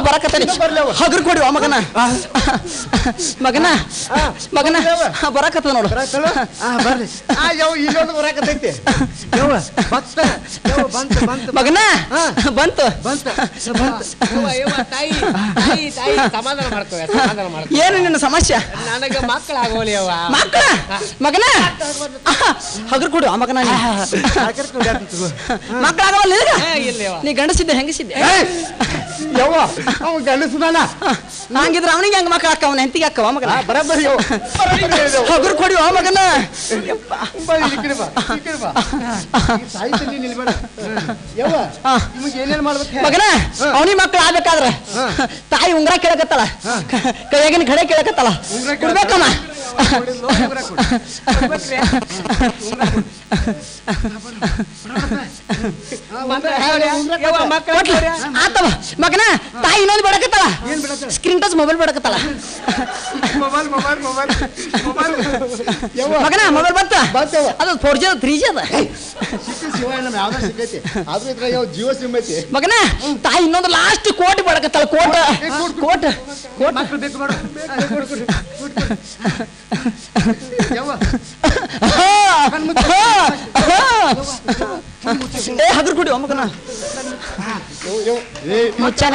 ಬರಾಕತ್ತಾನೆ ಹಗರ್ ಕೊಡಿ ಮಗನ ಬರಾಕತ್ತ ನೋಡು ಬರ್ರಿ ಇಲ್ಲೊಂದು ಬರಾಕತ್ತೈತಿ ಮಗನ ಬಂತು ಸಮಾಧಾನ ಮಾಡ್ಕೋ ಏನು ನಿನ್ನ ಸಮಸ್ಯೆ ನನಗೆ ಮಕ್ಕಳಾಗೋಲಿಯವ ಮಗನ ಹಗರ್ ಕೊಡು ಆ ಮಗನ ಮಕ್ಕಳಾಗವಲ್ಲ ನೀ ಗಂಡಸಿದ್ದೆ ಹೆಂಗಸಿದ್ದೆ ಯವ್ವ ಅವ ಗಂಡಸದಾನ ಹಂಗಿದ್ರೆ ಅವನಿಗೆ ಹೆಂಗ ಮಕ್ಕಳ ಅಕ್ಕ ಅವನ ಹೆಂತಿಗೆ ಅಕ್ಕವ ಮಗನ ಬರಬರಿ ಹಗರ್ ಕೊಡಿ ಆ ಮಗನ ಮಗನ ಅವನಿಗೆ ಮಕ್ಕಳು ಆಗ್ಬೇಕಾದ್ರೆ ತಾಯಿ ಉಂಗ್ರ ಕೇಳಕತ್ತಾಳ ಕೈಯಾಗಿನ ಕಡೆ ಕೇಳಕತ್ತಾಳ ಕೊಡ್ಬೇಕಮ್ಮ ಆತವ ಮಗನ ತಾಯಿ ಇನ್ನೊಂದು ಬೇಡಕತ್ತಾಳ ಸ್ಕ್ರೀನ್ ಟಚ್ ಮೊಬೈಲ್ ಬೇಡಕತ್ತಾಳ ಮಗನ ಮೊಬೈಲ್ ಬಂತ ಅದು 4G 3G ಅದ ಜಿಯೋ ಸಿಮ್ ಐತಿ ಮಗನ ತಾಯಿ ಇನ್ನೊಂದು ಲಾಸ್ಟ್ ಕೋಟ್ ಬೇಡಕತ್ತಾಳ ಕೋಟ್ ಹಗರ್ ಕೊಡಿ ಮಗನ ಮುಚ್ಚಾನ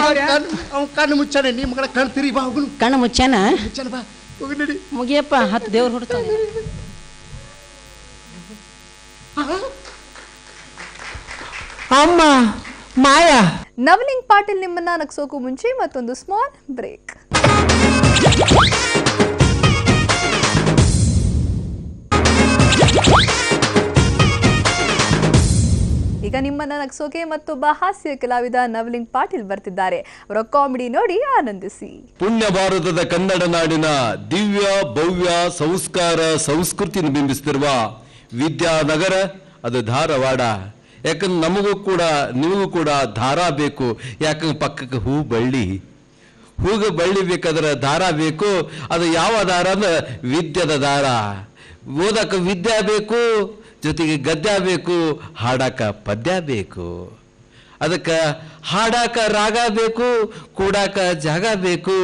ಕಣ್ಣು ಮುಚ್ಚಾನೆ ನೀ ಮಗಳ ಕಣ್ ತಿರಿ ಬಾ ಹೋಗುನು ಕಣ್ಣು ಮುಚ್ಚಾನ ಮುಚ್ಚಾನ ಬಾ ಹೋಗಿ ನಡಿ ಮುಗಿಯಪ್ಪ 10 ದೇವ್ರು ಹುಡ್ತಾನೆ ಅಮ್ಮ ಮಾಯಾ ನವಲಿಂಗ್ ಪಾಟೀಲ್ ನಿಮ್ಮನ್ನ ನಗ್ಸೋಕು ಮುಂಚೆ ಮತ್ತೊಂದು ಸ್ಮಾಲ್ ಬ್ರೇಕ್. ಈಗ ನಿಮ್ಮನ್ನ ನಗ್ಸೋಕೆ ಮತ್ತೊಬ್ಬ ಹಾಸ್ಯ ಕಲಾವಿದ ನವಲಿಂಗ್ ಪಾಟೀಲ್ ಬರ್ತಿದ್ದಾರೆ. ಅವರ ಕಾಮಿಡಿ ನೋಡಿ ಆನಂದಿಸಿ. ಪುಣ್ಯ ಭಾರತದ ಕನ್ನಡ ನಾಡಿನ ದಿವ್ಯ ಭವ್ಯ ಸಂಸ್ಕಾರ ಸಂಸ್ಕೃತಿಯನ್ನು ಬಿಂಬಿಸ್ತಿರುವ ವಿದ್ಯಾನಗರ ಅದು ಧಾರವಾಡ. ಯಾಕಂದ್ರೆ ನಮಗೂ ಕೂಡ ನಿಮಗೂ ಕೂಡ ದಾರ ಬೇಕು. ಯಾಕಂದ್ರೆ ಪಕ್ಕಕ್ಕೆ ಹೂ ಬಳ್ಳಿ ಬೇಕಾದ್ರೆ ದಾರ ಬೇಕು. ಅದು ಯಾವ ದಾರ ಅಂದ್ರೆ ವಿದ್ಯದ ದಾರ. ಓದಕ್ಕೆ ವಿದ್ಯೆ ಬೇಕು, ಜೊತೆಗೆ ಗದ್ಯ ಬೇಕು, ಹಾಡಾಕ ಪದ್ಯ ಬೇಕು. ಅದಕ್ಕೆ ಹಾಡಾಕ ರಾಗ ಬೇಕು, ಕೂಡಾಕ ಜಾಗ ಬೇಕು,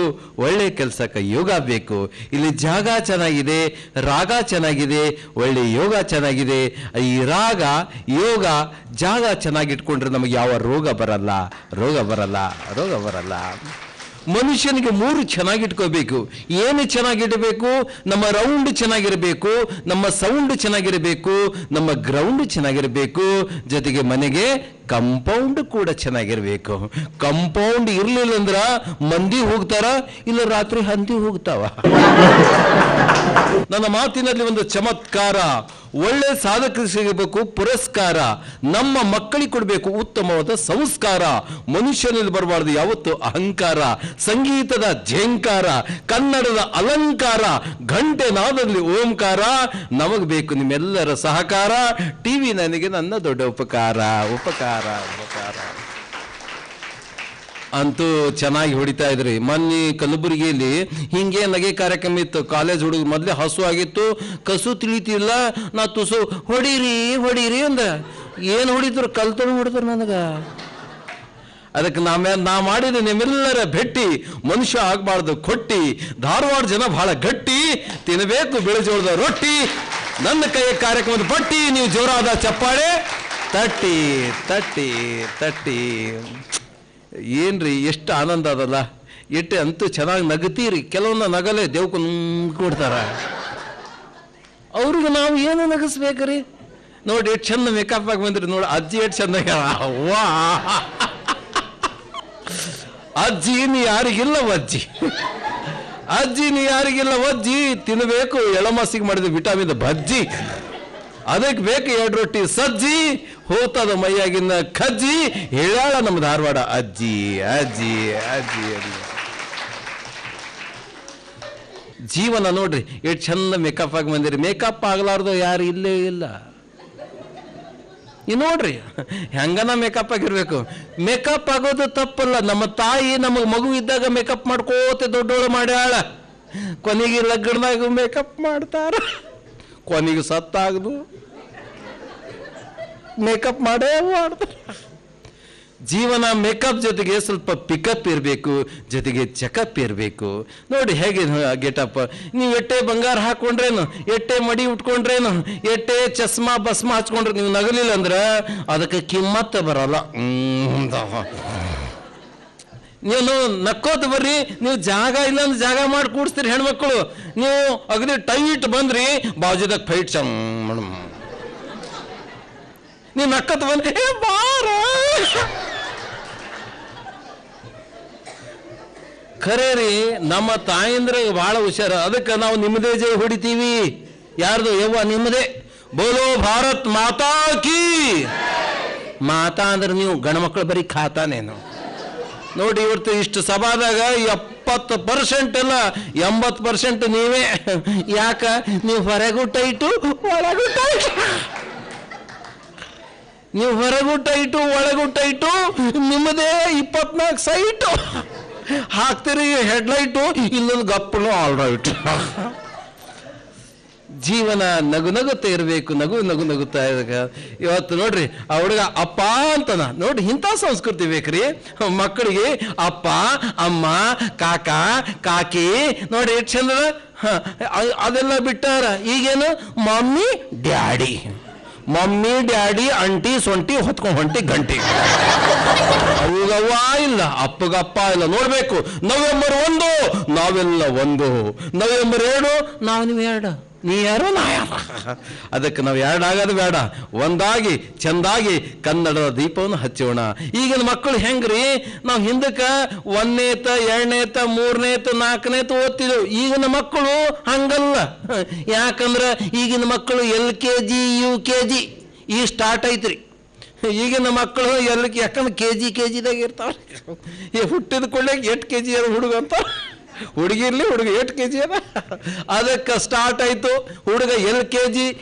ಒಳ್ಳೆ ಕೆಲಸಕ್ಕೆ ಯೋಗ ಬೇಕು. ಇಲ್ಲಿ ಜಾಗ ಚೆನ್ನಾಗಿದೆ, ರಾಗ ಚೆನ್ನಾಗಿದೆ, ಒಳ್ಳೆ ಯೋಗ ಚೆನ್ನಾಗಿದೆ. ಈ ರಾಗ ಯೋಗ ಜಾಗ ಚೆನ್ನಾಗಿಟ್ಕೊಂಡ್ರೆ ನಮಗೆ ಯಾವ ರೋಗ ಬರಲ್ಲ. ಮನುಷ್ಯನಿಗೆ 3 ಚೆನ್ನಾಗಿಟ್ಕೋಬೇಕು. ಏನು ಚೆನ್ನಾಗಿಡಬೇಕು? ನಮ್ಮ ರೌಂಡ್ ಚೆನ್ನಾಗಿರಬೇಕು, ನಮ್ಮ ಸೌಂಡ್ ಚೆನ್ನಾಗಿರಬೇಕು, ನಮ್ಮ ಗ್ರೌಂಡ್ ಚೆನ್ನಾಗಿರಬೇಕು, ಜೊತೆಗೆ ಮನೆಗೆ ಕಂಪೌಂಡ್ ಕೂಡ ಚೆನ್ನಾಗಿರ್ಬೇಕು. ಕಂಪೌಂಡ್ ಇರ್ಲಿಲ್ಲ ಅಂದ್ರ ಮಂದಿ ಹೋಗ್ತಾರ, ಇಲ್ಲ ರಾತ್ರಿ ಹಂದಿ ಹೋಗ್ತಾವ. ನನ್ನ ಮಾತಿನಲ್ಲಿ ಒಂದು ಚಮತ್ಕಾರ. ಒಳ್ಳೆ ಸಾಧಕರಿಗೆ ಸಿಗಬೇಕು ಪುರಸ್ಕಾರ. ನಮ್ಮ ಮಕ್ಕಳಿಗೆ ಕೊಡಬೇಕು ಉತ್ತಮವಾದ ಸಂಸ್ಕಾರ. ಮನುಷ್ಯನಲ್ಲಿ ಬರಬಾರ್ದು ಯಾವತ್ತು ಅಹಂಕಾರ. ಸಂಗೀತದ ಝೇಂಕಾರ, ಕನ್ನಡದ ಅಲಂಕಾರ, ಗಂಟೆ ನಾದದಲ್ಲಿ ಓಂಕಾರ. ನಮಗ್ ಬೇಕು ನಿಮ್ಮೆಲ್ಲರ ಸಹಕಾರ. ಟಿವಿ ನನಗೆ ನನ್ನ ದೊಡ್ಡ ಉಪಕಾರ. ಅಂತೂ ಚೆನ್ನಾಗಿ ಹೊಡಿತಾ ಇದ್ರಿ. ಮೊನ್ನೆ ಕಲಬುರಗಿಯಲ್ಲಿ ಹಿಂಗೆ ನಗೆ ಕಾರ್ಯಕ್ರಮ ಇತ್ತು. ಕಾಲೇಜ್ ಹುಡುಗ ಮೊದಲೇ ಹಸು ಆಗಿತ್ತು, ಕಸು ತಿಳಿತಿಲ್ಲ. ನಾ ತುಸು ಹೊಡೀರಿ ಅಂದ. ಏನು ಹೊಡಿದ್ರು? ಕಲ್ತನು ಹೊಡಿದ್ರು ನನಗ. ಅದಕ್ಕೆ ನಾ ಮಾಡಿದ ನಿಮ್ಮೆಲ್ಲರ ಭೇಟಿ. ಮನುಷ್ಯ ಆಗ್ಬಾರ್ದು ಕೊಟ್ಟಿ. ಧಾರವಾಡ ಜನ ಬಹಳ ಗಟ್ಟಿ, ತಿನ್ನಬೇಕು ಬೆಳೆಜೋಳದ ರೊಟ್ಟಿ. ನನ್ನ ಕೈಯ ಕಾರ್ಯಕ್ರಮದ ಪಟ್ಟಿ. ನೀವು ಜೋರಾದ ಚಪ್ಪಾಳೆ ತಟ್ಟಿ. ಏನ್ರಿ ಎಷ್ಟು ಆನಂದ ಅದಲ್ಲ. ಎಟ್ಟೆ ಅಂತೂ ಚೆನ್ನಾಗಿ ನಗತೀರಿ. ಕೆಲವೊಂದು ನಗಲೇ ದೇವ್ಕು ಕೊಡ್ತಾರ. ಅವ್ರಿಗೆ ನಾವು ಏನು ನಗಿಸ್ಬೇಕ್ರಿ? ನೋಡಿ ಎಷ್ಟು ಚಂದ ಮೇಕಪ್ ಆಗಿ ಬಂದ್ರಿ. ನೋಡಿ ಅಜ್ಜಿ ಎಷ್ಟು ಚಂದ. ಅವ್ವಾ ಅಜ್ಜಿ ನೀ ಯಾರಿಗಿಲ್ಲ ಅಜ್ಜಿ ತಿನ್ನಬೇಕು ಎಳಮಾಸಿಗೆ ಮಾಡಿದ ವಿಟಾಮಿನ್ ಬಜ್ಜಿ. ಅದಕ್ಕೆ ಬೇಕು 2 ರೊಟ್ಟಿ ಸಜ್ಜಿ. ಹೋತದ ಮೈಯಾಗಿನ ಕಜ್ಜಿ. ಹೇಳಾಳ ನಮ್ಮ ಧಾರವಾಡ ಅಜ್ಜಿ. ಜೀವನ ನೋಡ್ರಿ ಎಷ್ಟು ಚಂದ ಮೇಕಪ್ ಆಗಿ ಬಂದಿರಿ. ಮೇಕಪ್ ಆಗ್ಲಾರ್ದು ಯಾರು ಇಲ್ಲೇ ಇಲ್ಲ. ಈ ನೋಡ್ರಿ ಹೆಂಗನ ಮೇಕಪ್ ಆಗಿರ್ಬೇಕು. ಮೇಕಪ್ ಆಗೋದು ತಪ್ಪಲ್ಲ. ನಮ್ಮ ತಾಯಿ ನಮಗೆ ಮಗು ಇದ್ದಾಗ ಮೇಕಪ್ ಮಾಡ್ಕೋತೆ ದೊಡ್ಡೋಳು ಮಾಡ್ಯಾಳ. ಕೊನೆಗೆ ಲಗ್ನದಾಗ ಮೇಕಪ್ ಮಾಡ್ತಾರ. ಕೊನೆಗೆ ಸತ್ತಾಗದು ಮೇಕಪ್ ಮಾಡ್ತಾರೆ. ಜೀವನ ಮೇಕಪ್ ಜೊತೆಗೆ ಸ್ವಲ್ಪ ಪಿಕಪ್ ಇರಬೇಕು, ಜೊತೆಗೆ ಚೆಕಪ್ ಇರಬೇಕು. ನೋಡಿ ಹೇಗೆ ಗೆಟಪ್. ನೀವು ಎಟ್ಟೆ ಬಂಗಾರ ಹಾಕೊಂಡ್ರೇನು, ಎಟ್ಟೆ ಮಡಿ ಉಟ್ಕೊಂಡ್ರೇನು, ಎಟ್ಟೆ ಚಸ್ಮಾ ಭಸ್ಮ ಹಚ್ಕೊಂಡ್ರೆ ನೀವು ನಗಲಿಲ್ಲ ಅಂದ್ರೆ ಅದಕ್ಕೆ ಕಿಮ್ಮತ್ತ ಬರಲ್ಲ. ನೀವು ನಕ್ಕೋತ ಬರ್ರಿ. ನೀವು ಜಾಗ ಇಲ್ಲ ಅಂದ್ರೆ ಜಾಗ ಮಾಡಿ ಕೂಡಿಸ್ತೀರಿ ಹೆಣ್ಮಕ್ಳು. ನೀವು ಅಗದಿ ಟೈಟ್ ಬಂದ್ರಿ, ಬಾಜುದಾಗ ಫೈಟ್ ಮೇಡಮ್. ನೀವು ನಕ್ಕತ್ ಬಂದ್ರಿ ಬಾರ. ಖರೇ ರೀ, ನಮ್ಮ ತಾಯಿಂದ್ರಿಗೆ ಬಹಳ ಹುಷಾರ. ಅದಕ್ಕೆ ನಾವು ನಿಮ್ಮದೇ ಜೈ ಹೊಡಿತೀವಿ. ಯಾರ್ದು? ಯವ್ವ ನಿಮ್ಮದೇ. ಬೋಲೋ ಭಾರತ್ ಮಾತಾ ಕೀ. ಮಾತಾ ಅಂದ್ರೆ ನೀವು ಗಂಡ್ಮಕ್ಳು ಬರೀ ಖಾತಾನೇನು ನೋಡಿ. ಇವತ್ತು ಇಷ್ಟು ಸಭಾದಾಗ 70% ಅಲ್ಲ 80% ನೀವೇ. ಯಾಕ? ನೀವು ಹೊರಗೂ ಟೈಟು ಒಳಗೂ ಟೈಟು. ನೀವು ಹೊರಗೂ ಟೈಟು ಒಳಗೂ ಟೈಟು. ನಿಮ್ಮದೇ 24 ಸೈಟು ಹಾಕ್ತೀರಿ. ಹೆಡ್ಲೈಟು ಇಲ್ಲೊಂದು ಗಪ್ಪನು ಆಲ್ ರೈಟ್. ಜೀವನ ನಗುತ್ತಾ ಇರಬೇಕು. ನಗುತ್ತಾ ಇವತ್ತು ನೋಡ್ರಿ ಆ ಹುಡುಗ ಅಪ್ಪ ಅಂತನ. ನೋಡಿ ಇಂಥ ಸಂಸ್ಕೃತಿ ಬೇಕ್ರಿ ಮಕ್ಕಳಿಗೆ. ಅಪ್ಪ ಅಮ್ಮ ಕಾಕ ಕಾಕಿ ನೋಡಿ ಎಷ್ಟು ಚಂದದ. ಅದೆಲ್ಲ ಬಿಟ್ಟಾರ. ಈಗೇನು ಮಮ್ಮಿ ಡ್ಯಾಡಿ. ಮಮ್ಮಿ ಡ್ಯಾಡಿ ಅಂಟಿ ಸೊಂಟಿ ಹೊತ್ಕೊಂಡು ಹೊಂಟಿ ಗಂಟಿ. ಅವ್ಗವ್ವ ಇಲ್ಲ, ಅಪ್ಪಗಪ್ಪ ಇಲ್ಲ. ನೋಡ್ಬೇಕು, ನವೆಂಬರ್ 1 ನಾವೆಲ್ಲ ಒಂದು, ನವೆಂಬರ್ 2 ನಾವು ನೀವು 2, ನೀ ಯಾರು ನಾ ಯಾರು. ಅದಕ್ಕೆ ನಾವು 2 ಆಗೋದು ಬೇಡ, ಒಂದಾಗಿ ಚೆಂದಾಗಿ ಕನ್ನಡದ ದೀಪವನ್ನು ಹಚ್ಚೋಣ. ಈಗಿನ ಮಕ್ಕಳು ಹೆಂಗ್ರಿ, ನಾವು ಹಿಂದಕ್ಕೆ 1ನೇತ 2ನೇತ 3ನೇತ 4ನೇತ ಓದ್ತಿದ್ದೆವು. ಈಗಿನ ಮಕ್ಕಳು ಹಂಗಲ್ಲ. ಯಾಕಂದ್ರೆ ಈಗಿನ ಮಕ್ಕಳು LKG UKG ಈ ಸ್ಟಾರ್ಟ್ ಐತ್ರಿ. ಈಗಿನ ಮಕ್ಕಳು ಯಾಕಂದ್ರೆ KG ಇರ್ತಾವ್ರಿ. ಹುಟ್ಟಿದ ಕೊಳ್ಳೆ 8 kg ಹುಡುಗ ಅಂತ, ಹುಡುಗಿರ್ಲಿ ಹುಡುಗ 8 kg ಅದ. ಅದಕ್ಕೆ ಸ್ಟಾರ್ಟ್ ಆಯ್ತು. ಹುಡುಗ LKG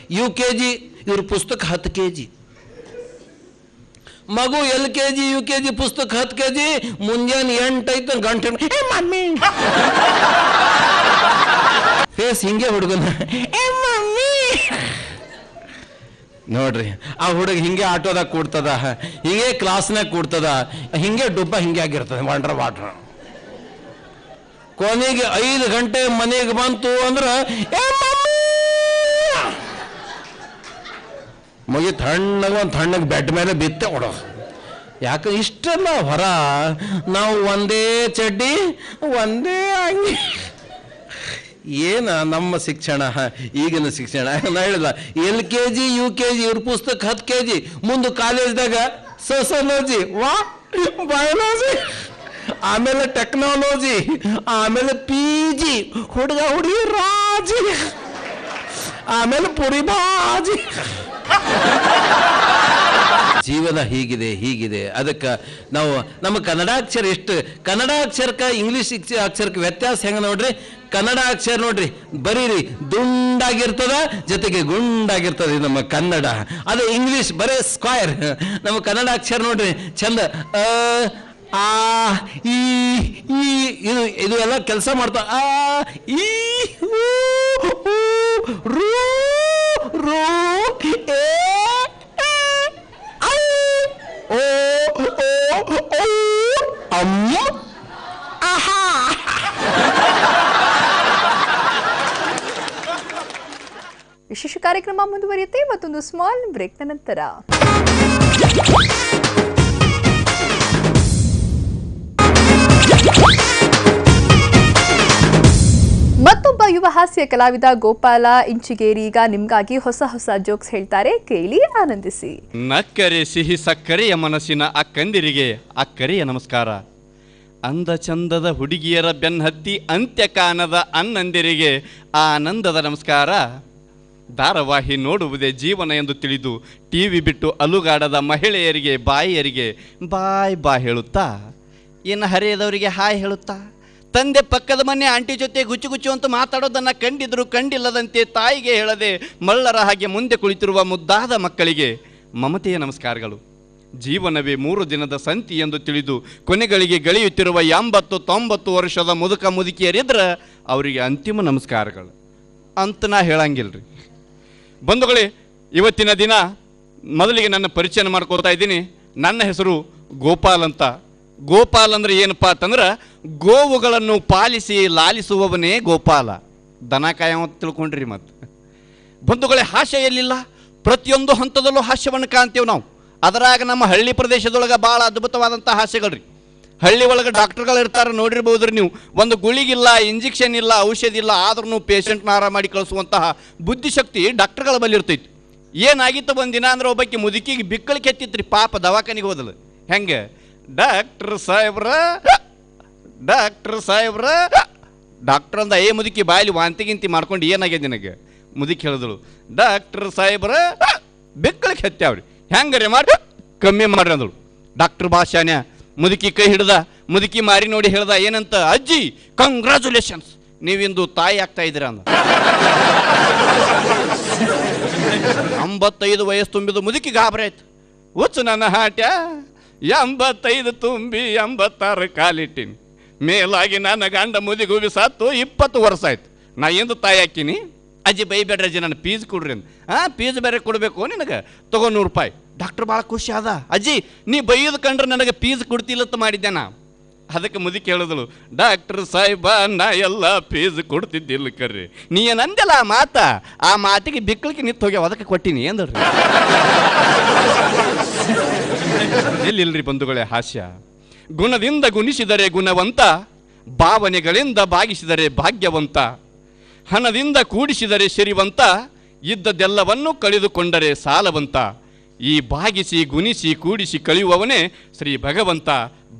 UKG ಇವ್ರ ಪುಸ್ತಕ 10 kg, ಮಗು LKG UKG ಪುಸ್ತಕ 10 kg. ಮುಂಜಾನೆ 8 ಆಯ್ತು ಗಂಟೆ ಮಮ್ಮಿ ಫೇಸ್ ಹಿಂಗೆ ಹುಡುಗನ ಮಮ್ಮಿ ನೋಡ್ರಿ. ಆ ಹುಡುಗ ಹಿಂಗೆ ಆಟೋದಾಗ ಕೂಡ್ತದ, ಹಿಂಗೆ ಕ್ಲಾಸ್ನಾಗ ಕೂಡ್ತದ, ಹಿಂಗೆ ಡುಬ್ಬ ಹಿಂಗೆ ಆಗಿರ್ತದೆ ವಾಟ್ರ್. ಕೊನೆಗೆ 5 ಗಂಟೆ ಮನೆಗೆ ಬಂತು ಅಂದ್ರೆ ಮಗಿ ತಣ್ಣಗೆ ಬೆಡ್ ಮೇಲೆ ಬಿತ್ತೆ ಕೊಡೋದು. ಯಾಕೆ ಇಷ್ಟೆಲ್ಲ ಹೊರ, ನಾವು ಒಂದೇ ಚಡ್ಡಿ ಒಂದೇ ಅಂಗಿ. ಏನ ನಮ್ಮ ಶಿಕ್ಷಣ, ಈಗಿನ ಶಿಕ್ಷಣ. ನಾ ಹೇಳಿದ LKG UKG ಇವ್ರ ಪುಸ್ತಕ 10 kg. ಮುಂದೆ ಕಾಲೇಜ್ದಾಗ ಸೋಸಿಯಾಲಜಿ, ಬಯಾಲಜಿ, ಆಮೇಲೆ ಟೆಕ್ನಾಲಜಿ, ಆಮೇಲೆ PG, ಹುಡುಗ ಹುಡುಗಿ ರಾಜಿ, ಆಮೇಲೆ ಪುರಿ ಬಾಜಿ. ಜೀವನ ಹೀಗಿದೆ. ಅದಕ್ಕೆ ನಾವು ನಮ್ಮ ಕನ್ನಡಾಕ್ಷರ ಎಷ್ಟು, ಕನ್ನಡಾಕ್ಷರಕ್ಕೆ ಇಂಗ್ಲೀಷ್ ಅಕ್ಷರಕ್ಕೆ ವ್ಯತ್ಯಾಸ ಹೆಂಗೆ ನೋಡ್ರಿ. ಕನ್ನಡ ಅಕ್ಷರ ನೋಡ್ರಿ ಬರೀರಿ ದುಂಡಾಗಿರ್ತದ, ಜೊತೆಗೆ ಗುಂಡಾಗಿರ್ತದೆ ನಮ್ಮ ಕನ್ನಡ. ಅದು ಇಂಗ್ಲೀಷ್ ಬರೇ ಸ್ಕ್ವೈರ್. ನಮ್ಮ ಕನ್ನಡ ಅಕ್ಷರ ನೋಡ್ರಿ ಚಂದ, ಆ ಈ ಇದು ಎಲ್ಲ ಕೆಲಸ ಮಾಡ್ತಾ. ಆ ಈ ರೂ ರೂ ಎ ಓ ಅಮ್ಮ ಆಹಾ. ವಿಶೇಷ ಕಾರ್ಯಕ್ರಮ ಮುಂದುವರಿಯುತ್ತೆ ಮತ್ತೊಂದು ಸ್ಮಾಲ್ ಬ್ರೇಕ್ನ ನಂತರ. ಮತ್ತೊಬ್ಬ ಯುವ ಹಾಸ್ಯ ಕಲಾವಿದ ಗೋಪಾಲ ಇಂಚಿಗೇರಿ ಈಗ ನಿಮ್ಗಾಗಿ ಹೊಸ ಜೋಕ್ಸ್ ಹೇಳ್ತಾರೆ, ಕೇಳಿ ಆನಂದಿಸಿ. ನಕ್ಕರೆ ಸಿಹಿ ಸಕ್ಕರೆಯ ಮನಸ್ಸಿನ ಅಕ್ಕಂದಿರಿಗೆ ಅಕ್ಕರೆಯ ನಮಸ್ಕಾರ. ಅಂದ ಚಂದದ ಹುಡುಗಿಯರ ಬೆನ್ನತ್ತಿ ಅಂತ್ಯ ಕಾಣದ ಅನ್ನಂದಿರಿಗೆ ಆನಂದದ ನಮಸ್ಕಾರ. ಧಾರಾವಾಹಿ ನೋಡುವುದೇ ಜೀವನ ಎಂದು ತಿಳಿದು TV ಬಿಟ್ಟು ಅಲುಗಾಡದ ಮಹಿಳೆಯರಿಗೆ ಬಾಯಿಯರಿಗೆ ಬಾಯ್ ಹೇಳುತ್ತಾ, ಇನ್ನು ಹರಿಯದವರಿಗೆ ಹಾಯ್ ಹೇಳುತ್ತಾ, ತಂದೆ ಪಕ್ಕದ ಮನೆ ಆಂಟಿ ಜೊತೆ ಗುಚ್ಚು ಅಂತ ಮಾತಾಡೋದನ್ನು ಕಂಡಿದ್ರು ಕಂಡಿಲ್ಲದಂತೆ ತಾಯಿಗೆ ಹೇಳದೆ ಮಳ್ಳರ ಹಾಗೆ ಮುಂದೆ ಕುಳಿತಿರುವ ಮುದ್ದಾದ ಮಕ್ಕಳಿಗೆ ಮಮತೆಯ ನಮಸ್ಕಾರಗಳು. ಜೀವನವೇ 3 ದಿನದ ಸಂತಿ ಎಂದು ತಿಳಿದು ಕೊನೆಗಳಿಗೆ ಗೆಳೆಯುತ್ತಿರುವ 80-90 ವರ್ಷದ ಮುದುಕ ಮುದುಕಿಯರಿದ್ರೆ ಅವರಿಗೆ ಅಂತಿಮ ನಮಸ್ಕಾರಗಳು ಅಂತ ನಾ ಹೇಳಂಗಿಲ್ರಿ. ಬಂಧುಗಳೇ, ಇವತ್ತಿನ ದಿನ ಮೊದಲಿಗೆ ನನ್ನ ಪರಿಚಯ ಮಾಡ್ಕೋತಾ ಇದ್ದೀನಿ. ನನ್ನ ಹೆಸರು ಗೋಪಾಲ್ ಅಂತ. ಗೋಪಾಲ್ ಅಂದರೆ ಏನಪ್ಪ ಅಂತಂದ್ರೆ ಗೋವುಗಳನ್ನು ಪಾಲಿಸಿ ಲಾಲಿಸುವವನೇ ಗೋಪಾಲ. ದನ ಕಾಯ ಅಂತ ತಿಳ್ಕೊಂಡ್ರಿ. ಮತ್ತು ಬಂಧುಗಳೇ, ಹಾಸ್ಯ ಎಲ್ಲಿಲ್ಲ, ಪ್ರತಿಯೊಂದು ಹಂತದಲ್ಲೂ ಹಾಸ್ಯವನ್ನು ಕಾಣ್ತೇವೆ ನಾವು. ಅದರಾಗ ನಮ್ಮ ಹಳ್ಳಿ ಪ್ರದೇಶದೊಳಗೆ ಭಾಳ ಅದ್ಭುತವಾದಂಥ ಹಾಸ್ಯಗಳ್ರಿ. ಹಳ್ಳಿ ಒಳಗೆ ಡಾಕ್ಟರ್ಗಳು ಇರ್ತಾರೆ, ನೋಡಿರ್ಬೋದ್ರಿ ನೀವು. ಒಂದು ಗುಳಿಗಿಲ್ಲ, ಇಂಜೆಕ್ಷನ್ ಇಲ್ಲ, ಔಷಧಿ ಇಲ್ಲ, ಆದ್ರೂ ಪೇಷಂಟ್ನ ಆರಾಮ ಮಾಡಿ ಕಳಿಸುವಂತಹ ಬುದ್ಧಿಶಕ್ತಿ ಡಾಕ್ಟರ್ಗಳ ಬಳಿ ಇರ್ತೈತಿ. ಏನಾಗಿತ್ತು ಒಂದಿನ ಅಂದ್ರೆ ಒಬ್ಬಕ್ಕೆ ಮುದುಕಿಗೆ ಬಿಕ್ಕಳಿಕೆ ಎತ್ತಿತ್ರಿ, ಪಾಪ ದವಾಖಾನಿಗೆ ಹೋದಲು. ಹೆಂಗೆ, ಡಾಕ್ಟರ್ ಸಾಹೇಬ್ರ ಡಾಕ್ಟರ್ ಅಂದ, ಮುದುಕಿ ಬಾಯಲ್ಲಿ ವಾಂತಿಗಿಂತಿ ಮಾಡ್ಕೊಂಡು ಏನಾಗಿದೆ ನಿನಗೆ? ಮುದುಕಿ ಹೇಳಿದಳು, ಡಾಕ್ಟರ್ ಸಾಹೇಬ್ರ ಬಿಕ್ಕಳಿಗೆ ಹತ್ಯಾವ್ರಿ, ಹೆಂಗ್ರಿ ಮಾಡಿ ಕಮ್ಮಿ ಮಾಡ್ರಿ ಅಂದಳು. ಡಾಕ್ಟರ್ ಭಾಷಾನ್ಯ ಮುದುಕಿ ಕೈ ಹಿಡ್ದ, ಮುದುಕಿ ಮಾರಿ ನೋಡಿ ಹೇಳ್ದ, ಏನಂತ? ಅಜ್ಜಿ ಕಂಗ್ರ್ಯಾಚುಲೇಷನ್ಸ್, ನೀವಿಂದು ತಾಯಿ ಆಗ್ತಾ ಇದ್ದೀರಾ ಅಂದ. 85 ವಯಸ್ಸು ತುಂಬಿದು ಮುದುಕಿ ಗಾಬರಿ ಆಯ್ತು. ಹುಚ್ಚು ನನ್ನ ಹಾಟ್ಯ, 85 ತುಂಬಿ 86 ಕಾಲಿಟ್ಟಿನಿ, ಮೇಲಾಗಿ ನನ್ನ ಗಂಡ ಮುದಿಗುವಿ ಸತ್ತು 20 ವರ್ಷ ಆಯ್ತು, ನಾ ಎಂದು ತಾಯಿ ಹಾಕಿನಿ. ಅಜ್ಜಿ ಬೈಬೇಡ್ರಿ ಅಜ್ಜಿ, ನನ್ನ ಫೀಸ್ ಕೊಡ್ರಿ ಅಂದ. ಫೀಸ್ ಬೇರೆ ಕೊಡಬೇಕು ನಿನಗೆ, ತಗೋ 100 ರೂಪಾಯಿ. ಡಾಕ್ಟರ್ ಭಾಳ ಖುಷಿ ಆದ. ಅಜ್ಜಿ ನೀ ಬೈಯೋದು ಕಂಡ್ರೆ ನನಗೆ ಫೀಸ್ ಕೊಡ್ತಿಲ್ಲತ್ತ ಮಾಡಿದ್ದೆ ನಾ. ಅದಕ್ಕೆ ಮುದುಕಿ ಹೇಳಿದಳು, ಡಾಕ್ಟರ್ ಸಾಹೇಬ ನಾ ಎಲ್ಲ ಫೀಸ್ ಕೊಡ್ತಿದ್ದಿಲ್ಲ ಕರ್ರಿ, ನೀ ಏನಂದೆಲ್ಲ ಆ ಮಾತಿಗೆ ಬಿಕ್ಕಳಿಗೆ ನಿಂತು ಹೋಗ್ಯಾವ ಅದಕ್ಕೆ ಕೊಟ್ಟಿನಿ ಅಂದ್ರಿ. ಇಲ್ಲಿಲ್ರಿ ಬಂಧುಗಳೇ ಹಾಸ್ಯ. ಗುಣದಿಂದ ಗುಣಿಸಿದರೆ ಗುಣವಂತ, ಭಾವನೆಗಳಿಂದ ಭಾಗಿಸಿದರೆ ಭಾಗ್ಯವಂತ, ಹಣದಿಂದ ಕೂಡಿಸಿದರೆ ಸಿರಿವಂತ, ಇದ್ದದ್ದೆಲ್ಲವನ್ನೂ ಕಳೆದುಕೊಂಡರೆ ಸಾಲವಂತ. ಈ ಭಾಗಿಸಿ ಗುಣಿಸಿ ಕೂಡಿಸಿ ಕಳೆಯುವವನೇ ಶ್ರೀ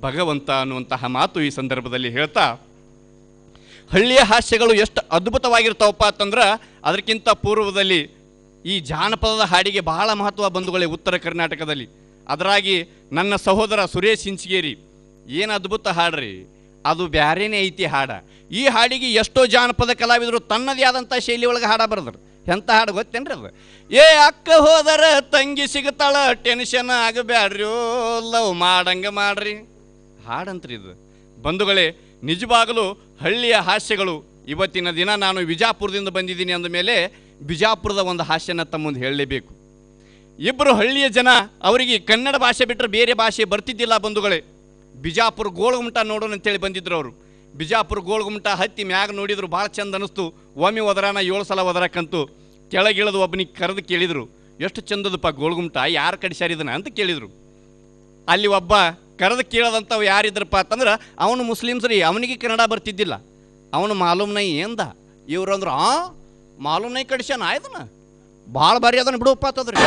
ಭಗವಂತ ಅನ್ನುವಂತಹ ಮಾತು ಈ ಸಂದರ್ಭದಲ್ಲಿ ಹೇಳ್ತಾ, ಹಳ್ಳಿಯ ಹಾಸ್ಯಗಳು ಎಷ್ಟು ಅದ್ಭುತವಾಗಿರ್ತಾವಪ್ಪ ಅಂತಂದ್ರೆ ಅದಕ್ಕಿಂತ ಪೂರ್ವದಲ್ಲಿ ಈ ಜಾನಪದದ ಹಾಡಿಗೆ ಬಹಳ ಮಹತ್ವ ಬಂಧುಗಳೇ ಉತ್ತರ ಕರ್ನಾಟಕದಲ್ಲಿ. ಅದರಾಗಿ ನನ್ನ ಸಹೋದರ ಸುರೇಶ್ ಇಂಚಗೇರಿ ಏನು ಅದ್ಭುತ ಹಾಡ್ರಿ, ಅದು ಬ್ಯಾರೇನೇ ಐತಿ ಹಾಡ. ಈ ಹಾಡಿಗೆ ಎಷ್ಟೋ ಜಾನಪದ ಕಲಾವಿದರು ತನ್ನದೇ ಆದಂಥ ಶೈಲಿ ಒಳಗೆ ಹಾಡ ಬರೆದ್ರು. ಎಂಥ ಹಾಡು ಗೊತ್ತೇನ್ರಿ ಅದು? ಏ ಅಕ್ಕ ಹೋದರ ತಂಗಿ ಸಿಗುತ್ತಾಳ, ಟೆನ್ಷನ್ ಆಗಬ್ಯಾಡ್ರಿ, ಲವ್ ಮಾಡಂಗ ಮಾಡ್ರಿ ಹಾಡಂತ್ರಿ ಇದು. ಬಂಧುಗಳೇ, ನಿಜವಾಗಲೂ ಹಳ್ಳಿಯ ಹಾಸ್ಯಗಳು. ಇವತ್ತಿನ ದಿನ ನಾನು ವಿಜಾಪುರದಿಂದ ಬಂದಿದ್ದೀನಿ ಅಂದ ಮೇಲೆ ಬಿಜಾಪುರದ ಒಂದು ಹಾಸ್ಯನ ತಮ್ಮ ಮುಂದೆ ಹೇಳಲೇಬೇಕು. ಇಬ್ಬರು ಹಳ್ಳಿಯ ಜನ, ಅವರಿಗೆ ಕನ್ನಡ ಭಾಷೆ ಬಿಟ್ಟರೆ ಬೇರೆ ಭಾಷೆ ಬರ್ತಿದ್ದಿಲ್ಲ ಬಂಧುಗಳೇ. ಬಿಜಾಪುರ ಗೋಳಗುಮಟ ನೋಡೋಣ ಅಂತೇಳಿ ಬಂದಿದ್ರು ಅವರು. ಬಿಜಾಪುರ ಗೋಳಗುಮಟ ಹತ್ತಿ ಮ್ಯಾಗ ನೋಡಿದ್ರು, ಭಾಳ ಚಂದ ಅನ್ನಿಸ್ತು. ಒಮ್ಮೆ ಒದರಾನ 7 ಸಲ ಒದರಾಕಂತು. ಕೆಳಗಿಳಿದು ಒಬ್ಬನಿಗೆ ಕರೆದು ಕೇಳಿದರು, ಎಷ್ಟು ಚಂದದಪ್ಪ ಗೋಳಗುಮಟ, ಯಾರು ಕಡಿಸ್ಯಾರಿದನ ಅಂತ ಕೇಳಿದರು. ಅಲ್ಲಿ ಒಬ್ಬ ಕರೆದು ಕೇಳದಂಥವು ಯಾರಿದ್ರಪ್ಪ ಅಂತಂದ್ರೆ ಅವನು ಮುಸ್ಲಿಮ್ಸ್ ರೀ, ಅವನಿಗೆ ಕನ್ನಡ ಬರ್ತಿದ್ದಿಲ್ಲ. ಅವನು ಮಾಲೂಮ್ ನೈ ಎಂದ. ಇವ್ರು ಅಂದ್ರು, ಮಾಲೂಮ್ ನೈ ಕಡಿಸ್ಯಾನ ಆಯ್ದನ, ಭಾಳ ಬಾರಿ ಅದನ್ನು ಬಿಡುವಪ್ಪ ಅಂತದ್ರಿ.